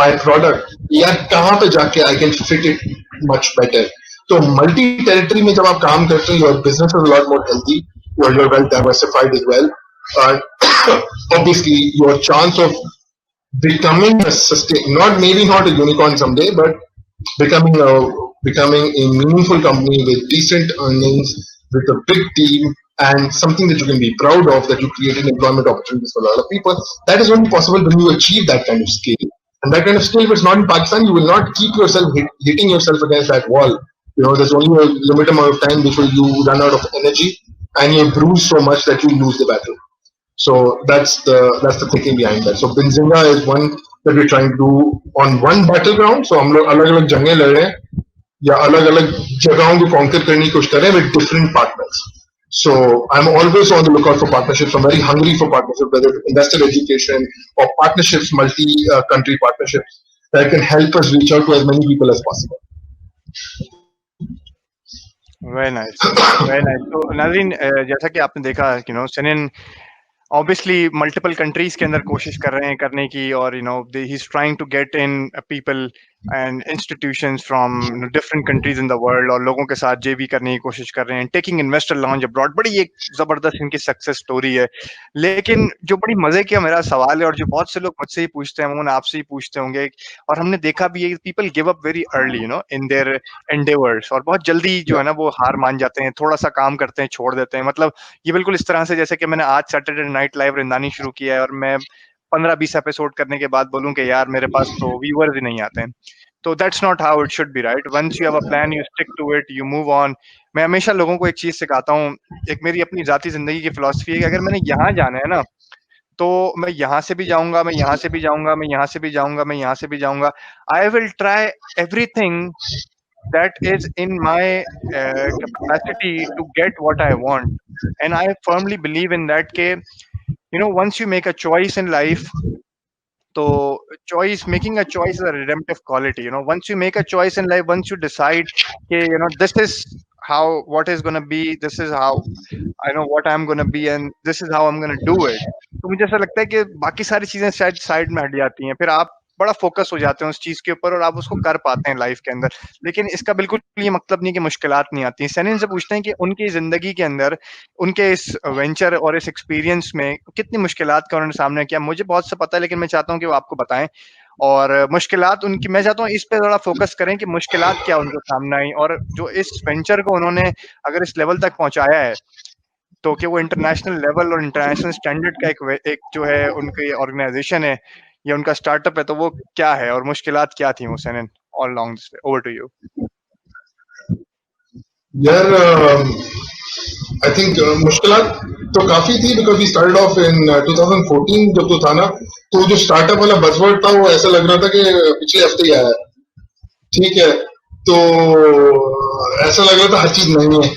B: my product. यार कहाँ पे जाके I can fit it much better. तो multi territory में जब आप काम करते हो, your business is a lot more healthy. You're well diversified as well. Obviously, your chance of becoming not a unicorn someday, but becoming a meaningful company with decent earnings, with a big team, and something that you can be proud of, that you created employment opportunities for a lot of people. That is only possible when you achieve that kind of scale. And that kind of scale, if it's not in Pakistan, you will not keep yourself hitting yourself against that wall. You know, there's only a limited amount of time before you run out of energy and you bruise so much that you lose the battle. So that's the thinking behind that. So Benzinga is one that we're trying to do on one battleground. So हम लोग अलग-अलग जंगें लड़ रहे हैं या अलग-अलग जगहों को conquer करने की कोशिश कर रहे हैं with different partners. So I'm always on the lookout for partnerships. I'm very hungry for partnerships, whether it's investor education or partnerships, multi-country partnerships that can help us reach out to as many people as possible.
A: Very nice, very nice. तो नाज़रीन, जैसा कि आपने देखा सनिन obviously multiple countries के अंदर कोशिश कर रहे हैं करने की, और he's trying to get in people and institutions from different countries in the world, और लोगों के साथ JV करने की कोशिश कर रहे हैं, taking investor launch abroad। बड़ी एक जबरदस्त इनकी सक्सेस स्टोरी है। लेकिन जो बड़ी मजे का मेरा सवाल है, और जो बहुत से लोग मुझसे ही पूछते हैं, उन्होंने आपसे ही पूछते होंगे, और हमने देखा भी है, people give up very early in their endeavors, और बहुत जल्दी जो है ना वो हार मान जाते हैं, थोड़ा सा काम करते हैं, छोड़ देते हैं। मतलब ये बिल्कुल इस तरह से जैसे कि मैंने आज सैटरडे नाइट लाइव रिंदानी शुरू किया है, और मैं 15-20 एपिसोड करने के बाद बोलूं कि यार मेरे पास तो व्यूअर्स ही नहीं आते हैं। तो that's not how it should be, right? Once you have a plan, you stick to it, you move on. मैं हमेशा लोगों को एक चीज सिखाता हूँ, एक मेरी अपनी जाती जिंदगी की फिलॉसफी है कि अगर मैंने यहाँ जाना है ना, तो मैं यहाँ से भी जाऊंगा, मैं यहाँ से भी जाऊंगा, मैं यहाँ से भी जाऊंगा, मैं यहाँ से भी जाऊंगा। I will try everything that is in my capacity to get what I want, and I firmly believe in that ke once you make a choice in life, so making a choice is a redemptive quality. Once you make a choice in life, once you decide ke this is how what is going to be, this is how I know what I'm going to be, and this is how I'm going to do it, तो मुझे ऐसा लगता है कि बाकी सारी चीजें शायद साइड में हट जाती हैं, फिर आप बड़ा फोकस हो जाते हैं उस चीज के ऊपर, और आप उसको कर पाते हैं लाइफ के अंदर। लेकिन इसका बिल्कुल ये मतलब नहीं कि मुश्किलात नहीं आती। सैनिन से पूछते हैं कि उनकी जिंदगी के अंदर, उनके इस वेंचर और इस एक्सपीरियंस में कितनी मुश्किलात का उन्होंने सामना किया। मुझे बहुत सा पता है, लेकिन मैं चाहता हूँ कि वो आपको बताएं, और मुश्किलात उनकी, मैं चाहता हूँ इस पे थोड़ा फोकस करें कि मुश्किलात क्या उनके सामने आई, और जो इस वेंचर को उन्होंने अगर इस लेवल तक पहुंचाया है, तो कि वो इंटरनेशनल लेवल और इंटरनेशनल स्टैंडर्ड का एक जो है उनकी ऑर्गेनाइजेशन है या उनका स्टार्टअप है, तो वो क्या है और मुश्किलात क्या थी वो Sanin all along this way. Over to you
B: यार। आई थिंक मुश्किलात तो काफी थी, because we started off in 2014 जब तो था ना, तो जो स्टार्टअप वाला बज़वर्ड था वो ऐसा लग रहा था कि पिछले हफ्ते ही आया है, ठीक है, तो ऐसा लग रहा था हर चीज नहीं है,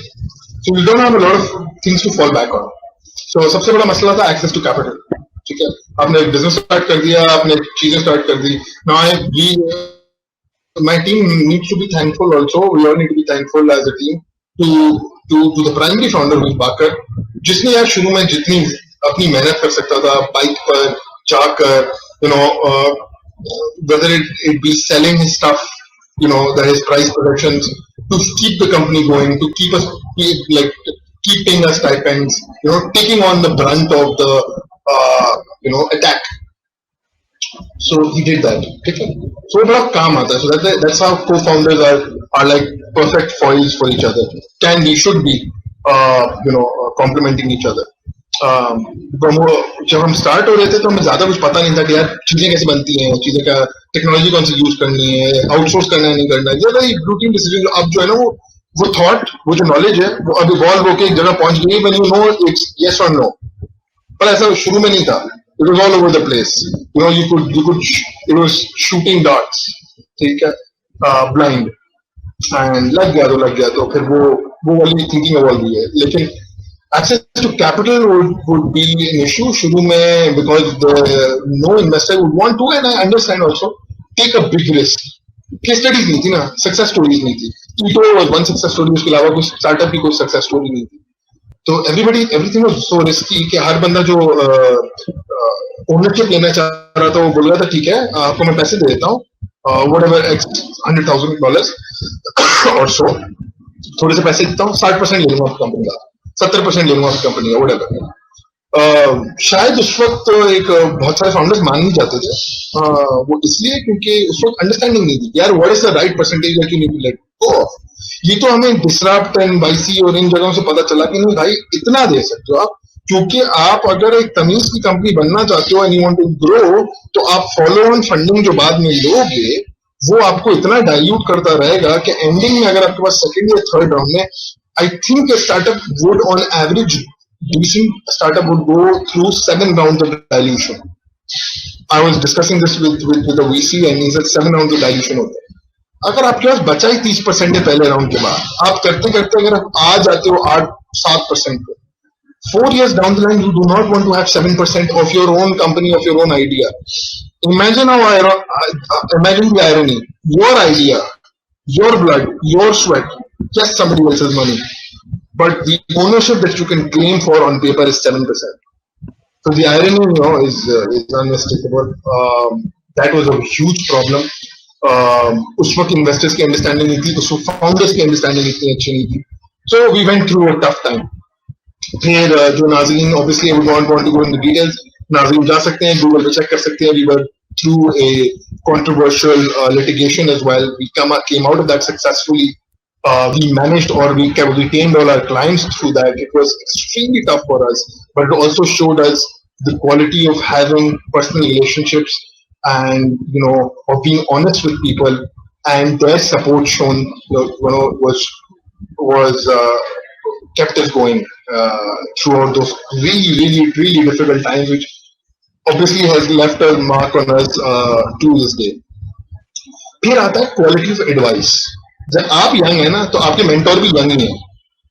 B: so we don't have a lot of things to fall back on. So सबसे बड़ा मसला था एक्सेस टू कैपिटल, ठीक है। आपने एक बिजनेस स्टार्ट कर दिया, आपने चीजें स्टार्ट कर दी, my team needs to be thankful also, we all need to be thankful as a team to the primary founder who is Bakar, जिसने यार शुरू में जितनी अपनी मेहनत कर सकता था बाइक पर जाकर, whether it be selling his stuff, his price projections to keep the company going, to keep us keeping us stipends, taking on the brunt of the attack. So he did that. Okay. So बड़ा काम आता है. So that's how co-founders are like perfect foils for each other. Can be, should be, complementing each other. जब हम start हो रहे थे तो हमें ज्यादा कुछ पता नहीं था कि यार चीजें कैसे बनती हैं, चीजें का टेक्नोलॉजी कौन सी यूज करनी है, आउटसोर्स करना है नहीं करना है, ये रूटीन डिसीजन। अब जो है ना वो थॉट, वो जो नॉलेज है वो अब इवॉल्व होकर एक जगह पहुंच गई, when you know it's yes और नो। पर ऐसा शुरू में नहीं था, it was all over the place, it was shooting darts, ठीक है, blind, and लग गया तो फिर वो वाली थिंकिंग इवॉल्व हुई है। लेकिन access to capital would be an issue शुरू में, because no investor would want to, and I understand also, take a big risk. Case studies नहीं थी ना, सक्सेस स्टोरीज नहीं थी। ईटो वाज वन सक्सेस स्टोरी, उसके अलावा कुछ स्टार्टअप की कोई सक्सेस स्टोरी नहीं थी। तो एवरीथिंग वाज सो रिस्की कि हर बंदा जो ओनरशिप लेना चाह रहा था वो बोल रहा था ठीक है आपको मैं पैसे दे देता हूँ, व्हाटएवर $100,000 और सो, थोड़े से पैसे देता हूँ, 60% ले लूंगा आपकी कंपनी का, 70% ले लूंगा आपकी कंपनी का, व्हाटएवर। शायद उस वक्त एक बहुत सारे फाउंडर्स मान नहीं जाते थे, वो इसलिए क्योंकि उस वक्त अंडरस्टैंडिंग नहीं थी यार what is the right percentage that you need to let go of. ये तो हमें डिसरप्ट एंड वाईसी और इन जगहों से पता चला कि नहीं भाई इतना दे सकते हो आप, क्योंकि आप अगर एक तमीज की कंपनी बनना चाहते हो and you want to grow, तो आप फॉलो ऑन फंडिंग जो बाद में लोगे वो आपको इतना डाइल्यूट करता रहेगा कि एंडिंग में अगर आपके पास सेकंड या थर्ड राउंड में, I think startup would on average, decent startup would go through 7 rounds of dilution. I was discussing this with a VC and he said 7 rounds of dilution होते हैं। अगर आपके पास बचा ही 30% है पहले राउंड के बाद, आप करते करते अगर आप आ जाते हो 7%. 4 years down the line, you do not want to have 7% of your own company, of your own idea. Imagine imagine the irony. Your idea, your blood, your sweat, just somebody else's money. But the ownership that you can claim for on paper is 7%. So the irony, is unmistakable. That was a huge problem. उस वक्त investors की understanding नहीं थी, उस वक्त founders की understanding इतनी अच्छी नहीं थी. So we went through a tough time. फिर जो नाज़रीन, obviously I would not want to go into details. नाज़रीन जा सकते हैं, Google पे check कर सकते हैं. We were through a controversial litigation as well. We came out of that successfully. We managed, or we retained all our clients through that. It was extremely tough for us, but it also showed us the quality of having personal relationships and of being honest with people, and their support shown was kept us going throughout those really difficult times, which obviously has left a mark on us to this day. फिर आता है quality of advice. जब आप young है ना, तो आपके mentor भी यंग ही है,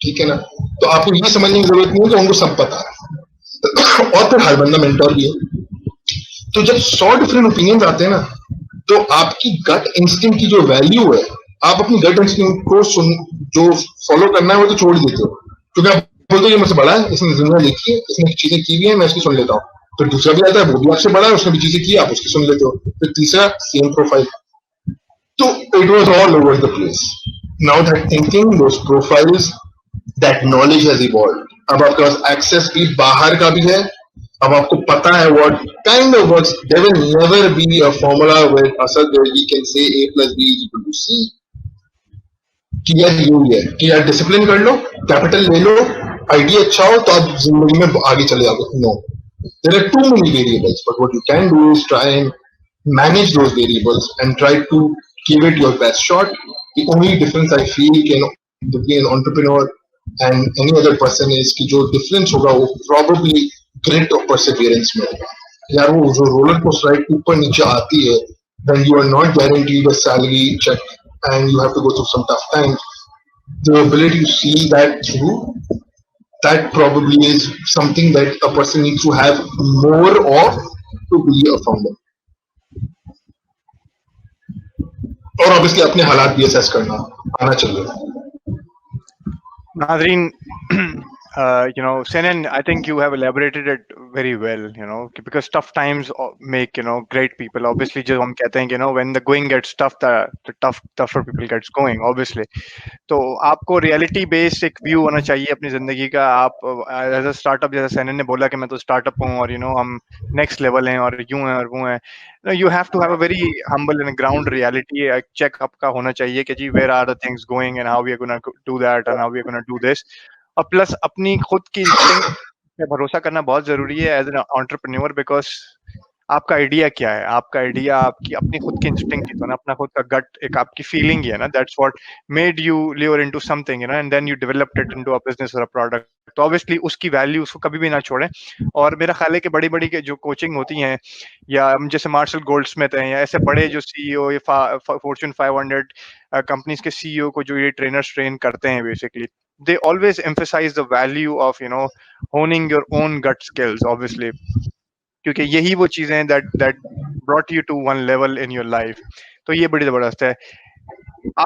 B: ठीक है ना. तो आपको ये समझने की जरूरत नहीं है कि उनको सब पता है, और फिर हर बंदा मेंटोर भी है. तो जब 100 डिफरेंट ओपिनियंस आते हैं ना, तो आपकी गट इंस्टिंक्ट की जो वैल्यू है, आप अपनी गट इंस्टिंक्ट को जो फॉलो करना है वो तो छोड़ देते हो, क्योंकि आप बोलते हो ये मुझसे बड़ा है, इसने जिंदगी देखी है, इसने चीजें की भी है, मैं इसकी सुन लेता हूँ. फिर दूसरा भी आता है, वो भी आपसे बड़ा है, उसने भी चीजें की, आप उसकी सुन लेते हो. फिर तीसरा same profile. So it was all over the place. Now that thinking, those profiles, that knowledge has evolved. अब आपके पास access भी बाहर का भी है. अब आपको पता है what kind of works. There will never be a formula where we can say A plus B is equal to C. कि यार ये है कि यार डिसिप्लिन कर लो, कैपिटल ले लो, आइडिया अच्छा हो तो आप जिंदगी में आगे चले जाओगे. No, there are too many variables. But what you can do is try and manage those variables and try to give it your best shot. The only difference I feel between an entrepreneur and any other person is कि जो difference होगा वो probably grit of perseverance में होगा. यार वो जो roller coaster ride ऊपर नीचे आती है, when you are not guaranteed a salary check and you have to go through some tough times, the ability to see that through, that probably is something that a person needs to have more of to be a founder. और obviously अपने हालात भी assess करना आना चाहिए.
A: नाज़रीन, Senan, I think you have elaborated it very well, because tough times make, great people. Obviously, जो हम कहते हैं कि, when the going gets tough, the tougher people gets going, obviously. तो आपको रियलिटी बेस्ड एक व्यू होना चाहिए अपनी जिंदगी का. आप एज अ स्टार्टअप, जैसे सेनन ने बोला कि मैं तो स्टार्टअप हूँ और हम नेक्स्ट लेवल हैं और यूं हैं और वो हैं. You have to have a very humble and ground reality check आपका होना चाहिए कि जी where are the things going and how we are going to do that and how we are going to do this. और plus अपनी खुद की instinct पे भरोसा करना बहुत जरूरी है एज एन एंटरप्रेन्योर, बिकॉज आपका आइडिया क्या है, आपका आइडिया आपकी अपनी खुद की इंस्टिंक्ट ही तो ना, अपना खुद का गट, एक आपकी फीलिंग ही है ना. That's what made you live into something, and then you developed it into a business और अ प्रोडक्ट. तो ऑब्वियसली उसकी वैल्यू उसको कभी भी ना छोड़ें. और मेरा ख्याल है कि बड़ी बड़ी जो कोचिंग होती हैं, या जैसे मार्शल गोल्डस्मिथ हैं, या ऐसे बड़े जो सीईओ या फॉर्च्यून 500 कंपनीज के सीईओ को जो ये ट्रेनर्स ट्रेन करते हैं, basically they always emphasize the value of honing your own gut skills, obviously, क्योंकि यही वो चीजें हैं that brought you to one level in your life. तो ये बड़ी जबरदस्त है.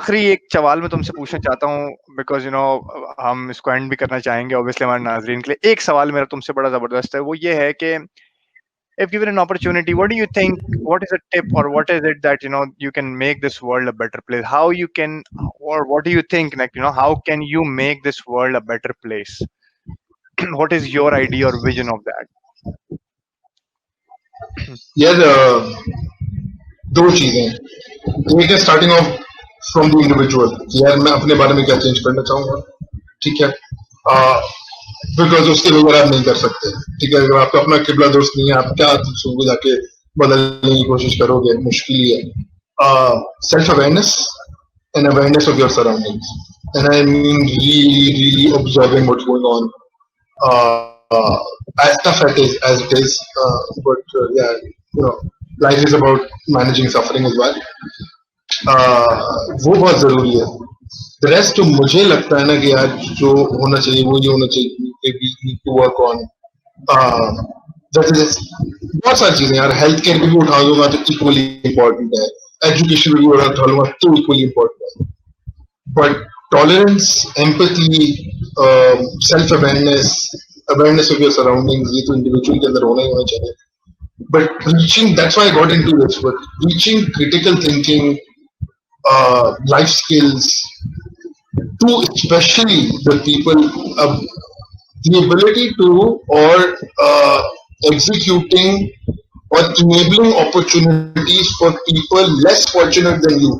A: आखिरी एक सवाल मैं तुमसे पूछना चाहता हूँ, बिकॉज हम इसको एंड भी करना चाहेंगे ऑब्वियसली हमारे नाजरीन के लिए. एक सवाल मेरा तुमसे बड़ा जबरदस्त है, वो ये है कि if given an opportunity, what do you think, what is a tip or what is it that you can make this world a better place? How you can, or what do you think, like how can you make this world a better place? What is your idea or vision of that?
B: यार दो चीजें. एक है starting of from the individual. यार मैं अपने बारे में क्या चेंज करना चाहूंगा, ठीक है, बिकॉज उसके बगैर आप नहीं कर सकते, ठीक है. अगर आपका अपना किबला दोस्त नहीं है, आप क्या सुबह जाके बदलने की कोशिश करोगे, मुश्किल ही है. Self awareness and awareness of your surroundings, and I mean really observing what's going on, as tough as it is, but yeah, life is about managing suffering as well. वो बहुत जरूरी है. रेस्ट मुझे लगता है ना कि यार जो होना चाहिए वो ये होना चाहिए, we need to work on बहुत सारी चीजें यार, हेल्थ केयर भी उठा दूंगा तो इक्वली इम्पोर्टेंट है, एजुकेशन भी उठा लूंगा तो इक्वली इम्पोर्टेंट है, but tolerance, empathy, self awareness, awareness of your surroundings, ये तो इंडिविजुअल के अंदर होना ही होना चाहिए. But reaching, that's why I got into this, but reaching critical thinking, life skills to especially the people, the ability to or executing or enabling opportunities for people less fortunate than you,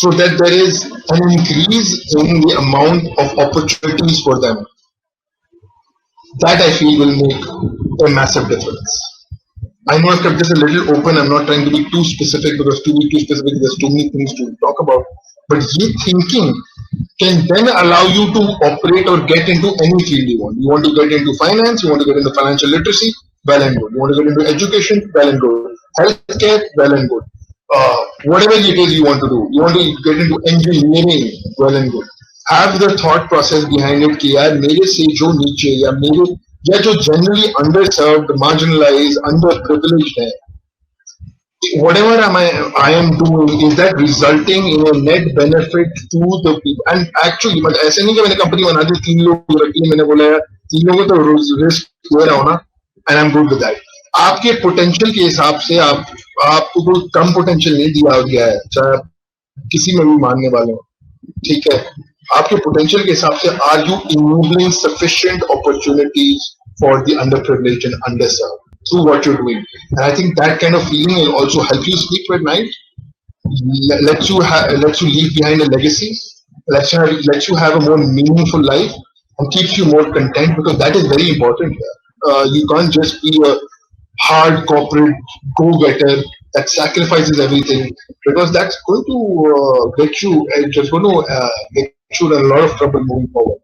B: so that there is an increase in the amount of opportunities for them. That I feel will make a massive difference. I know I've kept this a little open. I'm not trying to be too specific, because to be too specific, there's too many things to talk about. But ye thinking can then allow you to operate or get into any field you want. You want to get into finance, you want to get into financial literacy, well and good. You want to get into education, well and good. Healthcare, well and good. Whatever it is you want to do, you want to get into engineering, well and good. Have the thought process behind it कि यार मेरे से जो नीचे या जो generally underserved, marginalized, underprivileged है, whatever I am doing, is that resulting in a net benefit to the people? And actually, मतलब ऐसे नहीं कि मैंने कंपनी बना दी, 3 लोग रख लिए, मैंने बोला यार 3 लोगों को तो रिस्क ले रहा हूँ ना, and I'm good with that. आपके पोटेंशियल के हिसाब से आपको कोई कम पोटेंशियल नहीं दिया गया है, चाहे किसी में भी मानने वाले हो, ठीक है? आपके पोटेंशियल के हिसाब से are you enabling sufficient opportunities for the underprivileged and underserved through what you're doing? And I think that kind of feeling will also help you sleep at night, lets you leave behind a legacy, lets you have a more meaningful life, and keeps you more content, because that is very important here. You can't just be a hard corporate go-getter that sacrifices everything, because that's going to get you in a lot of trouble moving forward.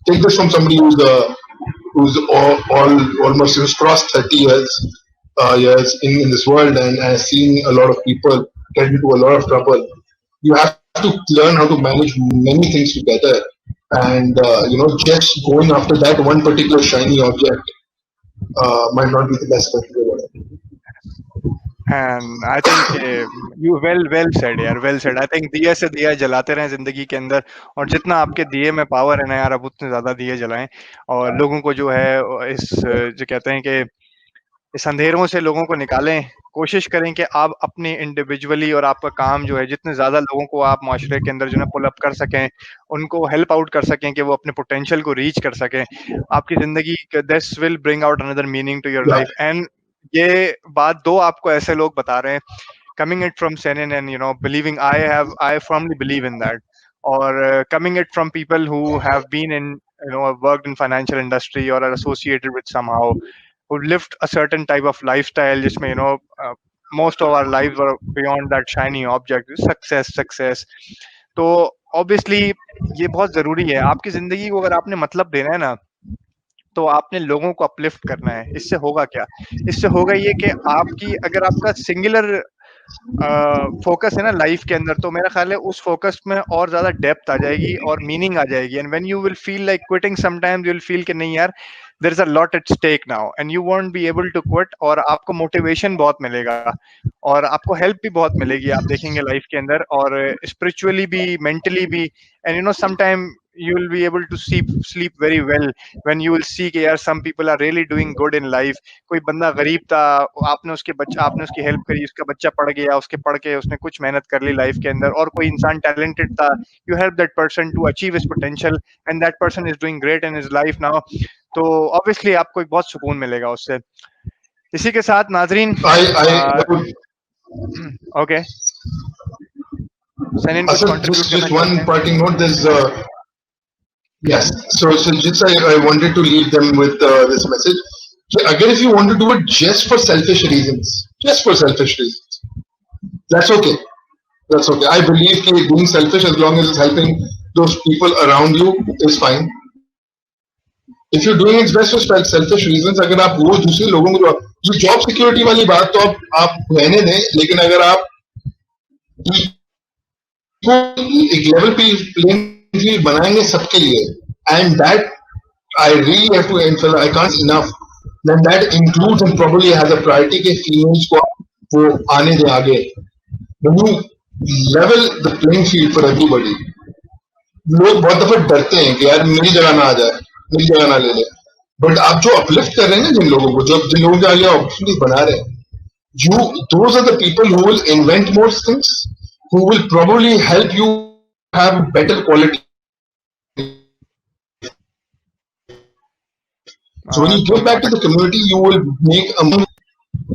B: Take this from somebody who's almost crossed 30 years in this world, and has seen a lot of people get into a lot of trouble. You have to learn how to manage many things together, and just going after that one particular shiny object might not be the best way to go about it.
A: And I think you well said यार, well said. I think दिए से दिया जलाते रहें जिंदगी के अंदर, और जितना आपके दिए में पावर है ना यार, अब उतने ज्यादा दिए जलाएं, और लोगों को जो है इस जो कहते हैं कि इस अंधेरों से लोगों को निकालें. कोशिश करें कि आप अपने इंडिविजुअली और आपका काम जो है, जितने ज्यादा लोगों को आप माशरे के अंदर जो है पुल अप कर सकें, उनको हेल्प आउट कर सकें कि वो अपने पोटेंशियल को रीच कर सकें, आपकी जिंदगी, this will bring out another meaning to your life. And ये बात 2 आपको ऐसे लोग बता रहे हैं, coming it from Senin, and believing, I firmly believe in that, or coming it from people who have been in, worked in financial industry or are associated with somehow, who lived a certain type of lifestyle, जिसमें most of our lives were beyond that shiny object, success. तो obviously ये बहुत जरूरी है. आपकी जिंदगी को अगर आपने मतलब देना है ना, तो आपने लोगों को अपलिफ्ट करना है. इससे होगा क्या? इससे होगा ये कि अगर आपका सिंगुलर फोकस है ना लाइफ के अंदर, तो मेरा ख्याल है उस फोकस में और ज्यादा डेप्थ आ जाएगी और मीनिंग आ जाएगी. And when you will feel like quitting, sometimes you will feel कि नहीं यार, there is a lot at stake now, and you won't be able to quit. और आपको मोटिवेशन बहुत मिलेगा, और आपको हेल्प भी बहुत मिलेगी, आप देखेंगे लाइफ के अंदर, और स्पिरिचुअली भी, मेंटली भी. And sometime you will be able to sleep very well when you will see कि यार some people are really doing good in life. कोई बंदा गरीब था, आपने उसकी हेल्प करी, उसका बच्चा पढ़ गया, पढ़ के उसने कुछ मेहनत कर ली लाइफ के अंदर, और कोई इंसान टैलेंटेड था, you help that person to achieve his potential, and that person is doing great in his life now. तो obviously आपको एक बहुत सुकून मिलेगा उससे. इसी के साथ नाजरीन, okay, Senin कुछ contribute
B: just one parting note. There's yes, so just I wanted to leave them with this message. Again, if you want to do it just for selfish reasons, that's okay. I believe that being selfish, as long as it's helping those people around you, is fine. If you're doing it just for selfish reasons, अगर आप वो दूसरे लोगों को, जो job security वाली बात तो आप रहने दें, लेकिन अगर आप एक लेवल प्लेइंग फील्ड बनाएंगे सबके लिए, and that I really have to emphasize, I can't say enough, then that includes and probably has a priority के females को वो आने दे आगे. When you level the playing field for everybody, लोग बहुत दफा डरते हैं कि यार मेरी जगह ना आ जाए, मेरी जगह ना ले ले. बट आप जो अपलिफ्ट कर रहे हैं ना जिन लोगों को, जिन लोगों के आगे अपॉर्चुनिटी बना रहे हैं, those are the people who will invent more things, who will probably help you have better quality. So when you give back to the community, you will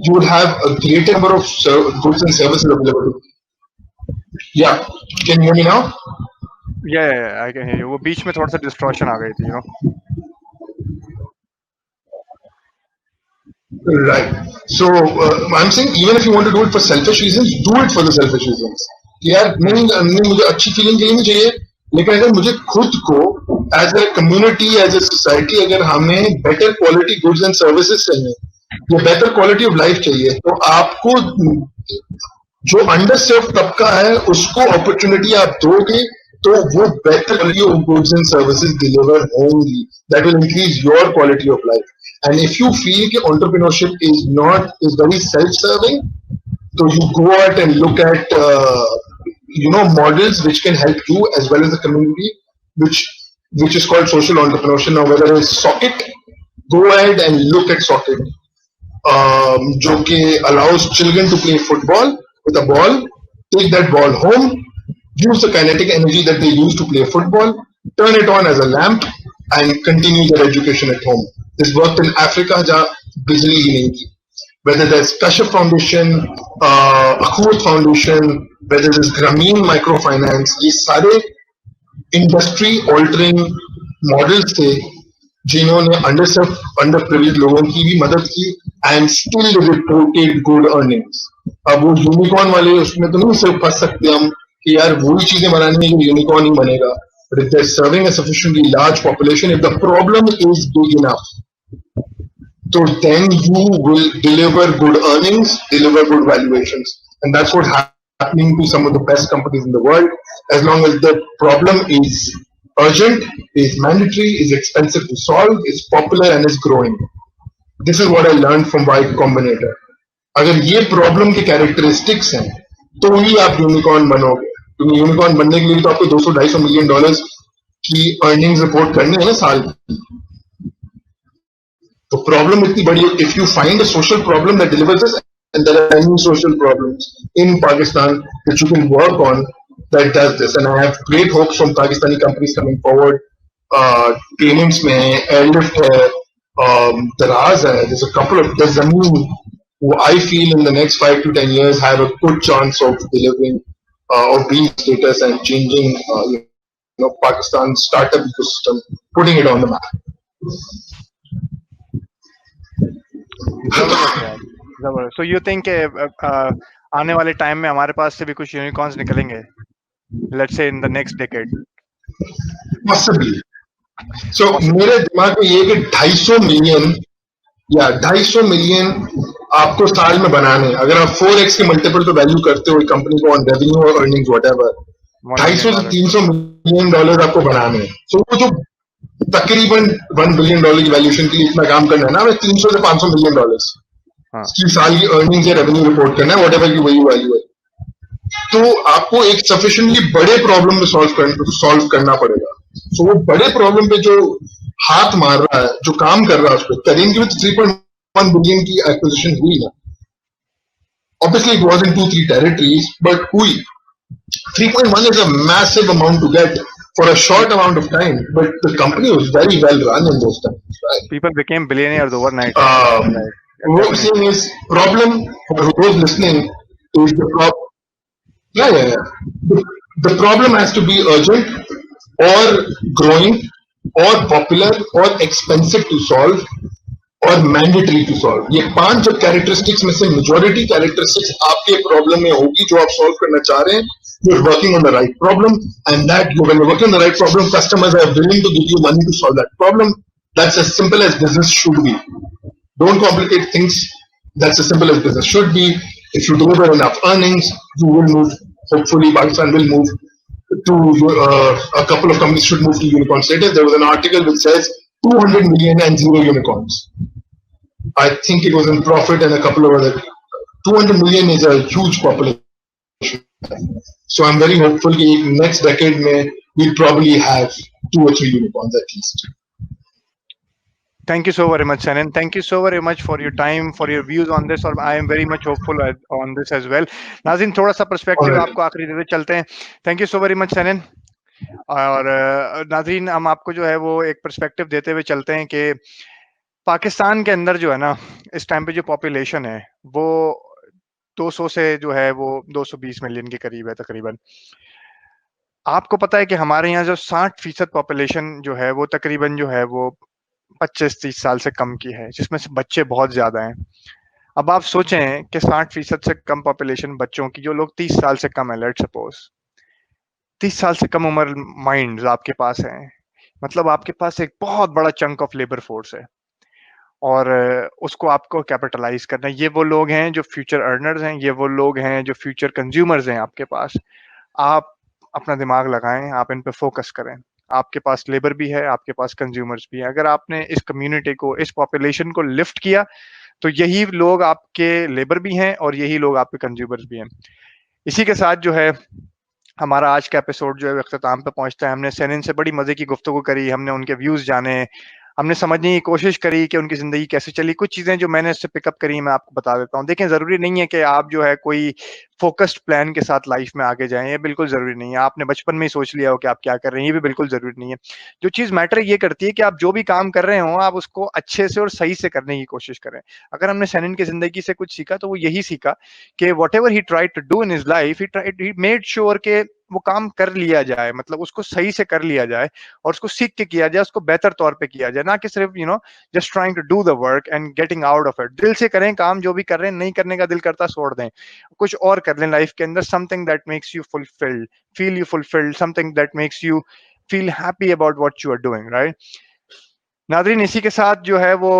B: you will have a greater number of goods and services available. Yeah, can you hear me now?
A: Yeah, I can hear you. वो बीच में थोड़ा सा distortion आ गई थी, you know.
B: Right. So I'm saying even if you want to do it for selfish reasons, do it for the selfish reasons. यार नहीं मुझे अच्छी फीलिंग के लिए नहीं चाहिए, लेकिन अगर मुझे खुद को as a community, as a society, अगर हमें better quality goods and services चाहिए, या बेटर क्वालिटी ऑफ लाइफ चाहिए, तो आपको जो अंडर सर्व तबका है उसको अपॉर्चुनिटी आप दोगे तो वो better quality of goods and services deliver होंगी. That will increase your quality of life. And if you feel that entrepreneurship is very self-serving, so you go out and look at models which can help you as well as the community, which is called social entrepreneurship. Now, whether it's Socket, go ahead and look at Socket, जो कि allows children to play football with a ball, take that ball home, use the kinetic energy that they use to play football, turn it on as a lamp, and continue their education at home. This worked in Africa जहाँ बिजली ही नहीं थी. Whether there's Kashyap Foundation, Akhut Foundation, whether there's Grameen Microfinance, ये सारे industry altering models थे जिन्होंने underprivileged लोगों की भी मदद की and still reported good earnings. अब वो यूनिकॉर्न वाले उसमें तो नहीं सिर्फ फंस सकते हम कि यार वही चीजें बनानी है जो यूनिकॉर्न ही बनेगा. But if they're serving a sufficiently large population, if the problem is big enough, so then you will deliver good earnings, deliver good valuations. And that's what's happening to some of the best companies in the world. As long as the problem is urgent, is mandatory, is expensive to solve, is popular and is growing. This is what I learned from Y Combinator. अगर ये problem के characteristics हैं, तो ही आप unicorn बनोगे. क्योंकि unicorn बनने के लिए तो आपको $200-250 मिलियन की अर्निंग्स रिपोर्ट करनी है ना साल की. तो प्रॉब्लम इतनी बड़ी है. If you find a social problem that delivers this, and there are many social problems in Pakistan that you can work on that does this, and I have great hopes from Pakistani companies coming forward. Payments में Airlift है, दराज है, there's a couple of Zameen who I feel in the next 5 to 10 years have a good chance of delivering of being status and changing Pakistan's startup ecosystem, putting it on the map.
A: So you think आने वाले time में हमारे पास से भी कुछ unicorns निकलेंगे, let's say in the next decade?
B: Possibly. So मेरे दिमाग में ये कि 250 मिलियन आपको साल में बनाने. अगर आप 4x के मल्टीपल पे वैल्यू करते हो कंपनी को ऑन रेवेन्यू और अर्निंग्स व्हाटएवर, 250 से 300 मिलियन डॉलर आपको बनाने हैं. सो वो जो तकरीबन $1 बिलियन की वैल्यूएशन के लिए इतना काम करना है ना, 300 से 500 मिलियन डॉलर्स की साल की अर्निंग्स या रेवेन्यू रिपोर्ट करना है, व्हाटएवर की वही वैल्यू है. तो आपको एक सफिशिएंटली बड़े प्रॉब्लम में सॉल्व करना पड़ेगा. सो वो बड़े प्रॉब्लम पे जो हाथ मार रहा है, जो काम कर रहा है, उस पर करीम की 3.1 बिलियन की एक्विजिशन हुई ना. Obviously, it was in 2-3 territories, but हुई. 3.1 is a massive amount to get for a short amount of time, but the company was very well run in those times. Right?
A: People became billionaires overnight.
B: What I'm saying is, problem for those listening is the problem. Yeah. The problem has to be urgent, or growing, or popular, or expensive to solve, और mandatory to solve. ये 5 जो characteristics में से majority characteristics आपके problem में होगी जो आप सॉल्व करना चाह रहे हैं. You are working on the right problem, and that when you working on the right problem, customers are willing to give you money to solve that problem. That's as simple as business should be. Don't complicate things. That's as simple as business should be. If you deliver enough earnings, you will move. Hopefully, Pakistan will move a couple of companies should move to unicorn status. There was an article which says 200 million and 0 unicorns. I think it was in Profit and a couple of other. 200 million is a huge population. So I'm very hopeful that next decade we'll probably have 2 or 3 unicorns at least.
A: Thank you so very much, Sanin. Thank you so very much for your time, for your views on this, और I am very much hopeful on this as well. नाज़रीन, थोड़ा सा perspective आपको आखिरी देते चलते हैं. Thank you so very much, Sanin. और नाज़रीन, हम आपको जो है वो एक पर्सपेक्टिव देते हुए चलते हैं कि पाकिस्तान के अंदर जो है ना, इस टाइम पे जो पॉपुलेशन है वो 200 से जो है वो 220 मिलियन के करीब है तकरीबन. आपको पता है कि हमारे यहाँ जो 60% पॉपुलेशन जो है वो तकरीबन जो है वो 25-30 साल से कम की है, जिसमें से बच्चे बहुत ज्यादा हैं. अब आप सोचें कि 60% से कम पॉपुलेशन बच्चों की, जो लोग 30 साल से कम है, लेट्स सपोज 30 साल से कम उम्र माइंड्स आपके पास हैं, मतलब आपके पास एक बहुत बड़ा चंक ऑफ लेबर फोर्स है और उसको आपको कैपिटलाइज करना है. ये वो लोग हैं जो फ्यूचर अर्नर्स हैं, ये वो लोग हैं जो फ्यूचर कंज्यूमर्स हैं आपके पास. आप अपना दिमाग लगाएं, आप इन पे फोकस करें. आपके पास लेबर भी है, आपके पास कंज्यूमर्स भी है. अगर आपने इस कम्युनिटी को, इस पॉपुलेशन को लिफ्ट किया तो यही लोग आपके लेबर भी हैं और यही लोग आपके कंज्यूमर्स भी हैं. इसी के साथ जो है हमारा आज का एपिसोड जो है अख्ताम पे पहुंचता है. हमने सैनिन से बड़ी मजे की गुफ्तगू करी, हमने उनके व्यूज जाने, हमने समझने की कोशिश करी कि उनकी जिंदगी कैसे चली. कुछ चीजें जो मैंने इससे पिकअप करी मैं आपको बता देता हूँ. देखें, जरूरी नहीं है कि आप जो है कोई फोकस्ड प्लान के साथ लाइफ में आगे जाएं, ये बिल्कुल जरूरी नहीं है. आपने बचपन में ही सोच लिया हो कि आप क्या कर रहे हैं, ये भी बिल्कुल जरूरी नहीं है. जो चीज मैटर ये करती है कि आप जो भी काम कर रहे हो आप उसको अच्छे से और सही से करने की कोशिश करें. अगर हमने सैनिन की जिंदगी से कुछ सीखा तो वो यही सीखा कि whatever he tried to do in his life, he made sure के वो काम कर लिया जाए, मतलब उसको सही से कर लिया जाए और उसको सीख के किया जाए, उसको बेहतर तौर पे किया जाए, ना कि सिर्फ just trying to do the work and getting out of it. दिल से करें काम, जो भी कर रहे हैं. नहीं करने का दिल करता छोड़ दें, कुछ और कर लें लाइफ के अंदर. Something that makes you fulfilled, feel you fulfilled, something that makes you feel happy about what you are doing, right. Nadrin, इसी के साथ जो है वो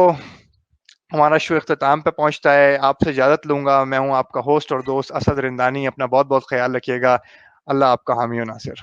A: हमारा शो इख्तिताम पे पहुंचता है. आपसे इजाजत लूंगा. मैं हूं आपका होस्ट और दोस्त असद रिंदानी. अपना बहुत बहुत ख्याल रखिएगा. अल्लाह आपका हामी और नासिर.